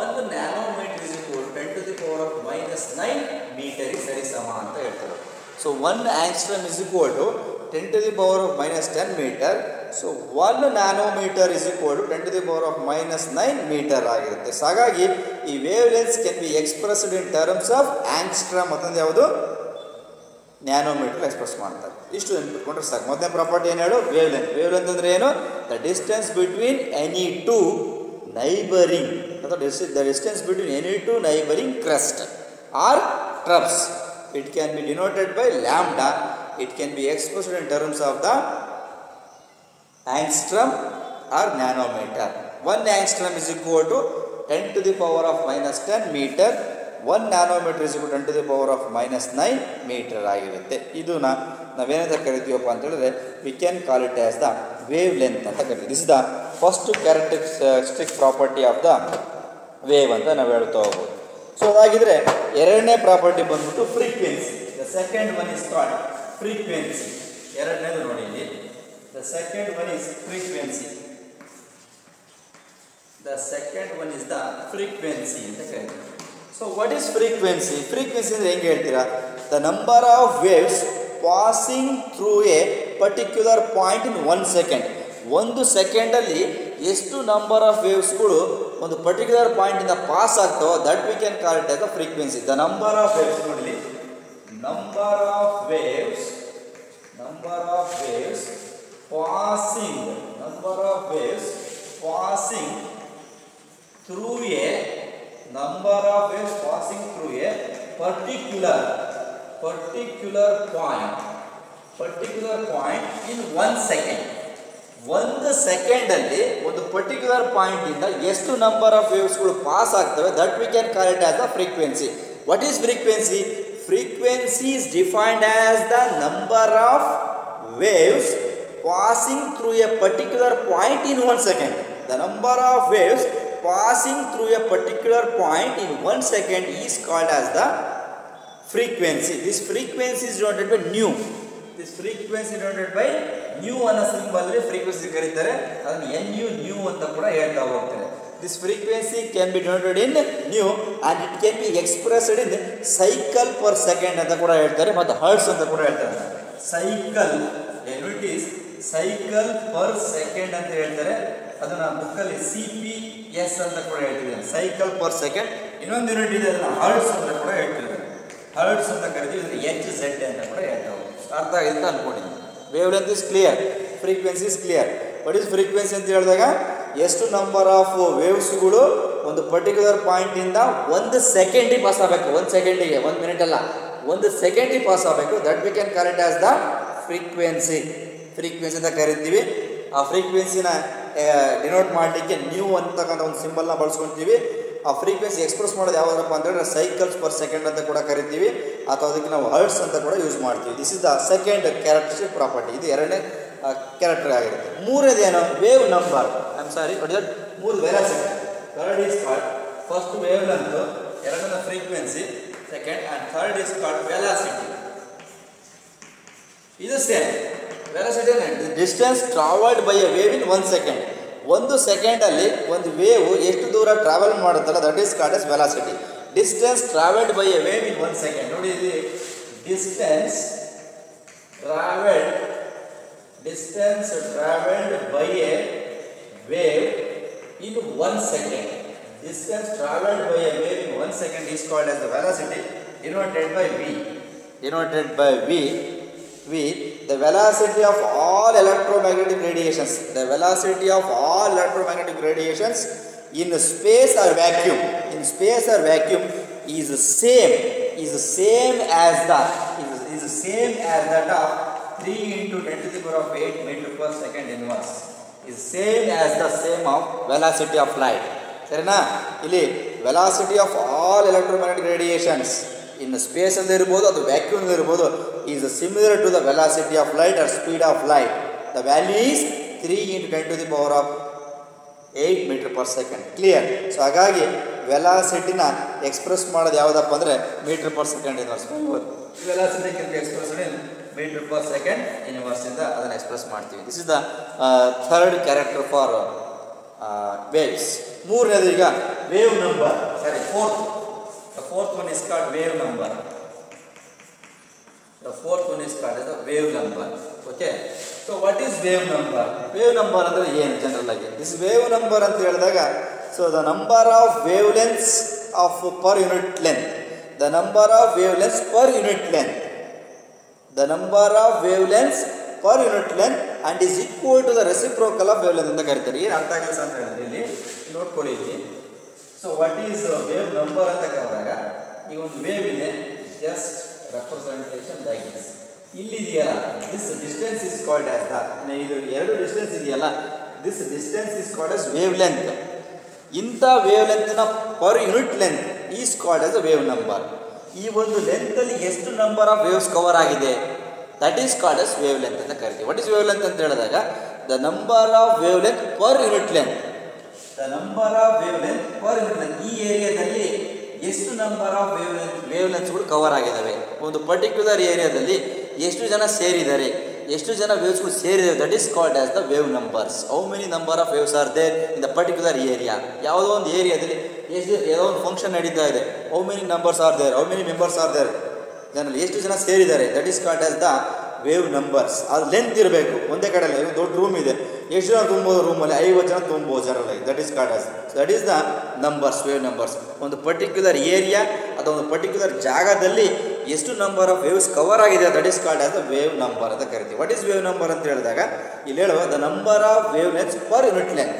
1 nanometre is equal to 10 to the power of minus 9 metre ಸರಿ ಸಮ ಅಂತ ಹೇಳ್ತಾರೆ. So 1 angstrom is equal to 10 to the power of minus 10 metre. So 1 nanometre is equal to 10 to the power of minus 9 metre ಆಗಿರುತ್ತೆ. So ಹಾಗಾಗಿ ಈ wavelengths can be expressed in terms of angstrom ಮತ್ತೊಂದು ಯಾವುದು nanometre express ಮಾಡ್ತಾರೆ. ಇಷ್ಟು ನೆನ್ಪಿಟ್ಕೊಂಡ್ರೆ ಸಾಕು. ಮೊದಲನೇ property ಏನು ಹೇಳು, ವೇವ್ ಲೆಂತ್ ಅಂದರೆ ಏನು, the distance between any two neighbouring ಅಥವಾ the distance between any two neighbouring crest or troughs. It can be denoted by lambda. It can be expressed in terms of the angstrom or nanometer. 1 angstrom is equal to 10 to the power of minus 10 meter. 1 nanometer is equal to 10 to the power of minus 9 meter ಆಗಿರುತ್ತೆ. ಇದು ನಾವೇನಂತ ಕರಿತೀವಪ್ಪ ಅಂತ ಹೇಳಿದ್ರೆ we can call it as the wavelength ಅಂತ ಕರಿತೀವಿ. This is the first characteristic property of the wave ಅಂತ ನಾವು ಹೇಳ್ತಾ ಹೋಗ್ಬೋದು. ಸೊ ಅದಾಗಿದ್ರೆ ಎರಡನೇ ಪ್ರಾಪರ್ಟಿ ಬಂದ್ಬಿಟ್ಟು frequency. The second one is called frequency. ಎರಡನೇದು ನೋಡಿ ಇಲ್ಲಿ, the second one is frequency. The second one is the frequency ಅಂತ ಕರೀತೀವಿ. So what is frequency? Frequency ಅಂದರೆ ಹೆಂಗೆ ಹೇಳ್ತೀರಾ, the number of waves passing through a particular point in 1 second. 1 ಸೆಕೆಂಡಲ್ಲಿ ಎಷ್ಟು ನಂಬರ್ ಆಫ್ ವೇವ್ಸ್ಗಳು ಒಂದು ಪರ್ಟಿಕ್ಯುಲರ್ ಪಾಯಿಂಟಿಂದ ಪಾಸ್ ಆಗ್ತಾವೋ that we can call it as the frequency. The number of waves ನೋಡಿ, number of waves passing through a particular point in 1 second. 1 ಸೆಕೆಂಡಲ್ಲಿ ಒಂದು particular ಪಾಯಿಂಟಿಂದ ಎಷ್ಟು ನಂಬರ್ ಆಫ್ ವೇವ್ಸ್ಗಳು ಪಾಸ್ ಆಗ್ತವೆ that we can call it as the frequency. What is frequency? Frequency is defined as the number of waves passing through a particular point in 1 second. The number of waves passing through a particular point in 1 second is called as the frequency. This frequency is denoted by nu. This frequency denoted by nu ಅನ್ನೋ symbol ಅಲ್ಲಿ frequency ಕರೀತಾರೆ. ಅದನ್ನು nu ಅಂತ ಕೂಡ ಹೇಳ್ತಾ ಹೋಗ್ತಾರೆ. This frequency can be denoted in nu and it can be expressed in cycle per second ಅಂತ ಕೂಡ ಹೇಳ್ತಾರೆ ಮತ್ತು hertz ಅಂತ ಕೂಡ ಹೇಳ್ತಾರೆ. cycle unit is cycle per second ಅಂತ ಹೇಳ್ತಾರೆ. ಅದನ್ನ ಬುಕ್ಕಲ್ಲಿ CPS ಅಂತ ಕೂಡ ಹೇಳ್ತಿದ್ದಾರೆ, cycle per second. ಇನ್ನೊಂದು ಯೂನಿಟ್ ಇದೆ, ಅದನ್ನ hertz ಅಂತ ಕೂಡ ಹೇಳ್ತಿದ್ದಾರೆ. ಹರ್ಟ್ಸ್ ಅಂತ ಕರಿತೀವಿ, ಇದನ್ನು HZ ಅಂತ ಕೂಡ ಹೇಳ್ತಾವೆ. ಅರ್ಥ ಆಗಿದೆ ಅಂತ ಅನ್ಕೊಂಡಿದ್ದೀನಿ. Wave length is clear, frequency is clear. What is frequency ಅಂತ ಹೇಳಿದಾಗ ಎಷ್ಟು ನಂಬರ್ ಆಫ್ ವೇವ್ಸ್ಗಳು ಒಂದು ಪರ್ಟಿಕ್ಯುಲರ್ ಪಾಯಿಂಟಿಂದ 1 ಸೆಕೆಂಡಿಗೆ ಪಾಸ್ ಆಗಬೇಕು. 1 ಸೆಕೆಂಡಿಗೆ, 1 ಮಿನಿಟ್ ಅಲ್ಲ, 1 ಸೆಕೆಂಡಿಗೆ ಪಾಸ್ ಆಗಬೇಕು. That we can call it as the frequency ಅಂತ ಕರಿತೀವಿ. ಆ ಫ್ರೀಕ್ವೆನ್ಸಿನ ಡಿನೋಟ್ ಮಾಡಲಿಕ್ಕೆ ನ್ಯೂ ಅಂತಕ್ಕಂಥ ಒಂದು ಸಿಂಬಲ್ನ ಬಳಸ್ಕೊತೀವಿ. ಆ ಫ್ರೀಕ್ವೆನ್ಸಿ ಎಕ್ಸ್ಪ್ರೆಸ್ ಮಾಡೋದು ಯಾವುದಪ್ಪ ಅಂತಂದರೆ ಸೈಕಲ್ಸ್ ಪರ್ ಸೆಕೆಂಡ್ ಅಂತ ಕೂಡ ಕರಿತೀವಿ, ಅಥವಾ ಅದಕ್ಕೆ ನಾವು ಹರ್ಟ್ಸ್ ಅಂತ ಕೂಡ ಯೂಸ್ ಮಾಡ್ತೀವಿ. This is the second characteristic property. ಇದು ಎರಡನೇ ಕ್ಯಾರೆಕ್ಟರ್ ಆಗಿರುತ್ತೆ. ಮೂರನೇದೇನು, ವೇವ್ ನಂಬರ್. ಮೂರು velocity. Third is called first wavelength, ಎರಡನೇ frequency, second and third is called velocity. ಇದು same. Velocity distance travelled by a wave in 1 second. 1 ಸೆಕೆಂಡಲ್ಲಿ ಒಂದು wave ಎಷ್ಟು ದೂರ ಟ್ರಾವೆಲ್ ಮಾಡುತ್ತಲ್ಲ that is called as velocity. Distance travelled by a wave in 1 second. ನೋಡಿ ಇಲ್ಲಿ, distance travelled by a wave in 1 second. Distance travelled by a wave in 1 second is called as the velocity denoted by V. The velocity of all electromagnetic radiations. The velocity of all electromagnetic radiations in space or vacuum. In space or vacuum is the same as that of 3 into 10 to the power of 8 meter per second inverse. Is same of velocity of light. ಸರಿನಾ? ಇಲ್ಲಿ velocity of all electromagnetic radiations in space ಅಲ್ಲಿ ಇರ್ಬೋದು ಅದು vacuum ಇರ್ಬೋದು is similar to the velocity of light or speed of light. The value is 3 into 10 to the power of 8 meter per second. Clear? So ಹಾಗಾಗಿ ವೆಲಾಸಿಟಿನ express ಮಾಡೋದು ಯಾವುದಪ್ಪ ಅಂದರೆ metre per second inverse. Velocity can be expressed in metre per second inverse ಇಂದ ಅದನ್ನು express ಮಾಡ್ತೀವಿ. This is the third character for waves. ಮೂರನೇದು ಈಗ wave number, sorry fourth one is called wave number. The fourth one is called as the wave number. Okay. So what is wave number? Wave number ಅಂದರೆ ಏನು general ಆಗಿ? This wave number ಅಂತ ಹೇಳಿದಾಗ so the number of wavelengths of per unit length. The number of wavelengths per unit length. The number of wavelengths per unit length and is equal to the reciprocal of wavelength ಅಂತ ಕರೀತಾರೆ. ಏನು ಅರ್ಥ ಆಗಿಲ್ಲ ಅಂತ ಹೇಳಿದ್ರೆ ಇಲ್ಲಿ ನೋಡ್ಕೊಳ್ಳಿ ಇಲ್ಲಿ. So what is wave number ಅಂತ ಕರೆದಾಗ ಈ ಒಂದು ವೇವ್ ಇದೆ, just representation like this. ಇಲ್ಲಿ ಇದೆಯಲ್ಲ, this distance is called as the, ಇದು ಎರಡು ಡಿಸ್ಟೆನ್ಸ್ ಇದೆಯಲ್ಲ, this distance is called as wavelength. ಇಂಥ ವೇವ್ಲೆಂತ್ನ per unit length is called as a wave number. ಈ ಒಂದು ಲೆಂತಲ್ಲಿ ಎಷ್ಟು ನಂಬರ್ ಆಫ್ ವೇವ್ಸ್ ಕವರ್ ಆಗಿದೆ that is called as wavelength ಅಂತ ಕರಿತೀವಿ. ವಾಟ್ ಈಸ್ ವೇವ್ ಲೆಂತ್ ಅಂತ ಹೇಳಿದಾಗ the number of wavelength per unit length. The number of wavelength per unit length. ಈ ಏರಿಯಾದಲ್ಲಿ ಎಷ್ಟು ನಂಬರ್ ಆಫ್ ವೇವ್ಲೆನ್ಸ್ಗಳು ಕವರ್ ಆಗಿದ್ದಾವೆ, ಒಂದು ಪರ್ಟಿಕ್ಯುಲರ್ ಏರಿಯಾದಲ್ಲಿ ಎಷ್ಟು ಜನ ಸೇರಿದ್ದಾರೆ, ಎಷ್ಟು ಜನ ವೇವ್ಸ್ಗಳು ಸೇರಿದ್ದಾವೆ, that is called as the wave numbers. How many number of waves are there in the particular area. ಯಾವುದೋ ಒಂದು ಏರಿಯಾದಲ್ಲಿ ಯಾವುದೋ ಒಂದು ಫಂಕ್ಷನ್ ನಡೀತಾ ಇದೆ, how many numbers are there, how many members are there, ಜನರಲ್ಲಿ ಎಷ್ಟು ಜನ ಸೇರಿದ್ದಾರೆ, that is called as the wave numbers. ಅದು ಲೆಂತ್ ಇರಬೇಕು. ಒಂದೇ ಕಡೆಯಲ್ಲಿ ಒಂದು ದೊಡ್ಡ ರೂಮ್ ಇದೆ, ಎಷ್ಟು ಜನ ತುಂಬೋದು, ರೂಮಲ್ಲಿ 50 ಜನ ತುಂಬೋದು ಜನರಲ್ಲಿ, that is called as, that is the numbers, wave numbers. ಒಂದು ಪರ್ಟಿಕ್ಯುಲರ್ ಏರಿಯಾ ಅಥವಾ ಒಂದು ಪರ್ಟಿಕ್ಯುಲರ್ ಜಾಗದಲ್ಲಿ ಎಷ್ಟು ನಂಬರ್ ಆಫ್ ವೇವ್ಸ್ ಕವರ್ ಆಗಿದೆ that is called as the wave number ಅಂತ ಕರಿತೀವಿ. ವಾಟ್ ಈಸ್ ವೇವ್ ನಂಬರ್ ಅಂತ ಹೇಳಿದಾಗ ಇಲ್ಲಿ ಹೇಳುವ the number of wavelength per unit length.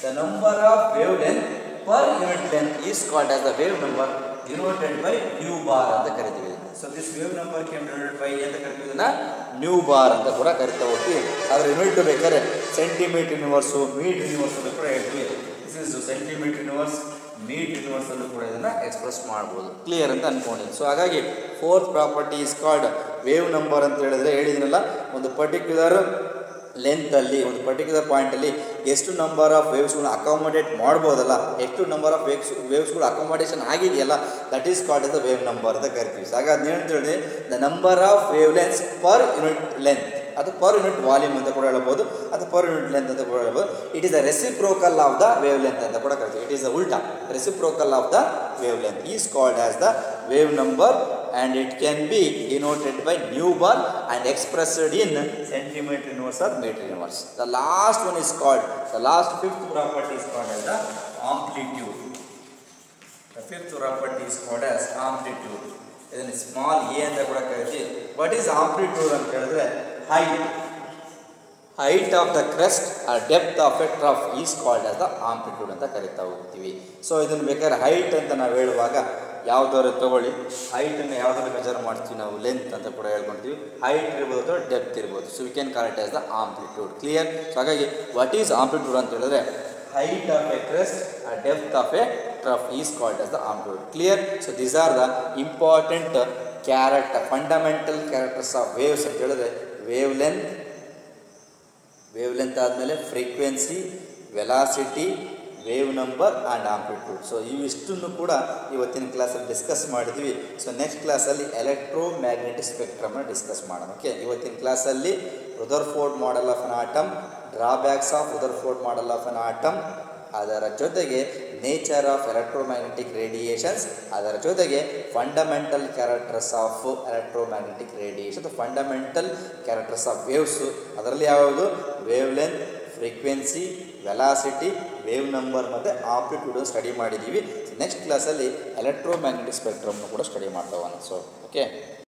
The number of wavelength per unit length is called as the wave number denoted by new bar ಅಂತ ಕರಿತೀವಿ. So this wave number can denoted by ಅಂತ ಕರಿತೀವಿ, ಇದನ್ನ new bar ಅಂತ ಕೂಡ ಕರಿತಾ ಹೋಗ್ತೀವಿ. ಅದರ ಯೂನಿಟ್ ಬೇಕಾದ್ರೆ ಸೆಂಟಿಮೀಟರ್ ಯೂನಿವರ್ಸು, ಮೀಟರ್ ಯೂನಿವರ್ಸ್ ಅಂತ ಕೂಡ ಹೇಳ್ತೀವಿ. This is centimetre inverse, metre inverse ಅಲ್ಲೂ ಕೂಡ ಇದನ್ನು ಎಕ್ಸ್ಪ್ರೆಸ್ ಮಾಡ್ಬೋದು. ಕ್ಲಿಯರ್ ಅಂತ ಅನ್ಕೊಂಡಿದ್ದೀನಿ. ಸೊ ಹಾಗಾಗಿ fourth property is called wave number ಅಂತ ಹೇಳಿದ್ರೆ ಹೇಳಿದ್ನಲ್ಲ, ಒಂದು ಪರ್ಟಿಕ್ಯುಲರ್ ಲೆಂತಲ್ಲಿ ಒಂದು ಪರ್ಟಿಕ್ಯುಲರ್ ಪಾಯಿಂಟಲ್ಲಿ ಎಷ್ಟು ನಂಬರ್ ಆಫ್ ವೇವ್ಸ್ಗಳನ್ನ ಅಕಾಮಡೇಟ್ ಮಾಡ್ಬೋದಲ್ಲ, ಎಷ್ಟು ನಂಬರ್ ಆಫ್ ವೇವ್ಸ್ಗಳು ಅಕಾಮಡೇಷನ್ ಆಗಿದೆಯಲ್ಲ that is called as the wave number ಅಂತ ಕರಿತೀವಿ. ಸೊ ಹಾಗಾಗಿ ಏನು ಹೇಳಿದ್ರೆ the number of wave lengths per unit length, ಅದು ಪರ್ ಯೂನಿಟ್ ವಾಲ್ಯೂಮ್ ಅಂತ ಕೂಡ ಹೇಳ್ಬೋದು, ಅದು ಪರ್ ಯೂನಿಟ್ ಲೆಂತ್ ಅಂತ ಕೂಡ ಹೇಳ್ಬೋದು. It is the reciprocal of the wave length ಅಂತ ಕೂಡ ಕರಿತೀವಿ. ಇಟ್ ಈಸ್ ದ ಉಲ್ಟಾ, reciprocal of the wave length is called as the wave number and it can be denoted by nu bar and expressed in centimeter inverse or meter inverse. The last one is called, the last fifth property is called as the amplitude. The fifth property is called as amplitude. Then small a ಅಂತ ಕೂಡ ಕರೀತೀವಿ. What is amplitude ಅಂತ ಹೇಳಿದ್ರೆ height of the crest or depth of a trough is called as the amplitude ಅಂತ ಕರಿತಾ ಹೋಗ್ತೀವಿ. So ಇದನ್ನು ಬೇಕಾದ್ರೆ ಹೈಟ್ ಅಂತ ನಾವು ಹೇಳುವಾಗ ಯಾವುದಾದ್ರು ತಗೊಳ್ಳಿ, ಹೈಟನ್ನು ಯಾವುದಾದ್ರು ಮೆಜರ್ ಮಾಡ್ತೀವಿ ನಾವು, ಲೆಂತ್ ಅಂತ ಕೂಡ ಹೇಳ್ಕೊಳ್ತೀವಿ. ಹೈಟ್ ಇರ್ಬೋದು ಅಥವಾ ಡೆಪ್ತ್ ಇರ್ಬೋದು. So we can call it as the amplitude. Clear. So ಹಾಗಾಗಿ ವಾಟ್ ಈಸ್ ಆಂಪ್ಲಿಟ್ಯೂಡ್ ಅಂತ ಹೇಳಿದ್ರೆ height of a crest or depth of a trough is called as the amplitude. Clear. So these are the important fundamental characters of waves ಅಂತ ಹೇಳಿದ್ರೆ wavelength ಆದಮೇಲೆ frequency, velocity, wave number and amplitude. So ಇವಿಷ್ಟನ್ನು ಕೂಡ ಇವತ್ತಿನ ಕ್ಲಾಸಲ್ಲಿ discuss ಮಾಡಿದ್ವಿ. So next ಕ್ಲಾಸಲ್ಲಿ electromagnetic ಸ್ಪೆಕ್ಟ್ರಮ್ನ ಡಿಸ್ಕಸ್ ಮಾಡೋಣ. ಓಕೆ, ಇವತ್ತಿನ ಕ್ಲಾಸಲ್ಲಿ Rutherford model of an atom, drawbacks of Rutherford model of an atom, ಅದರ ಜೊತೆಗೆ ನೇಚರ್ ಆಫ್ ಎಲೆಕ್ಟ್ರೋಮ್ಯಾಗ್ನೆಟಿಕ್ ರೇಡಿಯೇಷನ್ಸ್, ಅದರ ಜೊತೆಗೆ fundamental characters of electromagnetic radiation, fundamental characters of waves. ಅದರಲ್ಲಿ ಯಾವುದು wavelength, frequency, velocity, wave number ಮತ್ತು amplitude study ಮಾಡಿದ್ದೀವಿ. Next ಕ್ಲಾಸಲ್ಲಿ electromagnetic ಸ್ಪೆಕ್ಟ್ರಮ್ನು ಕೂಡ ಸ್ಟಡಿ ಮಾಡ್ತಾ ಹೋಗೋಣ. So okay.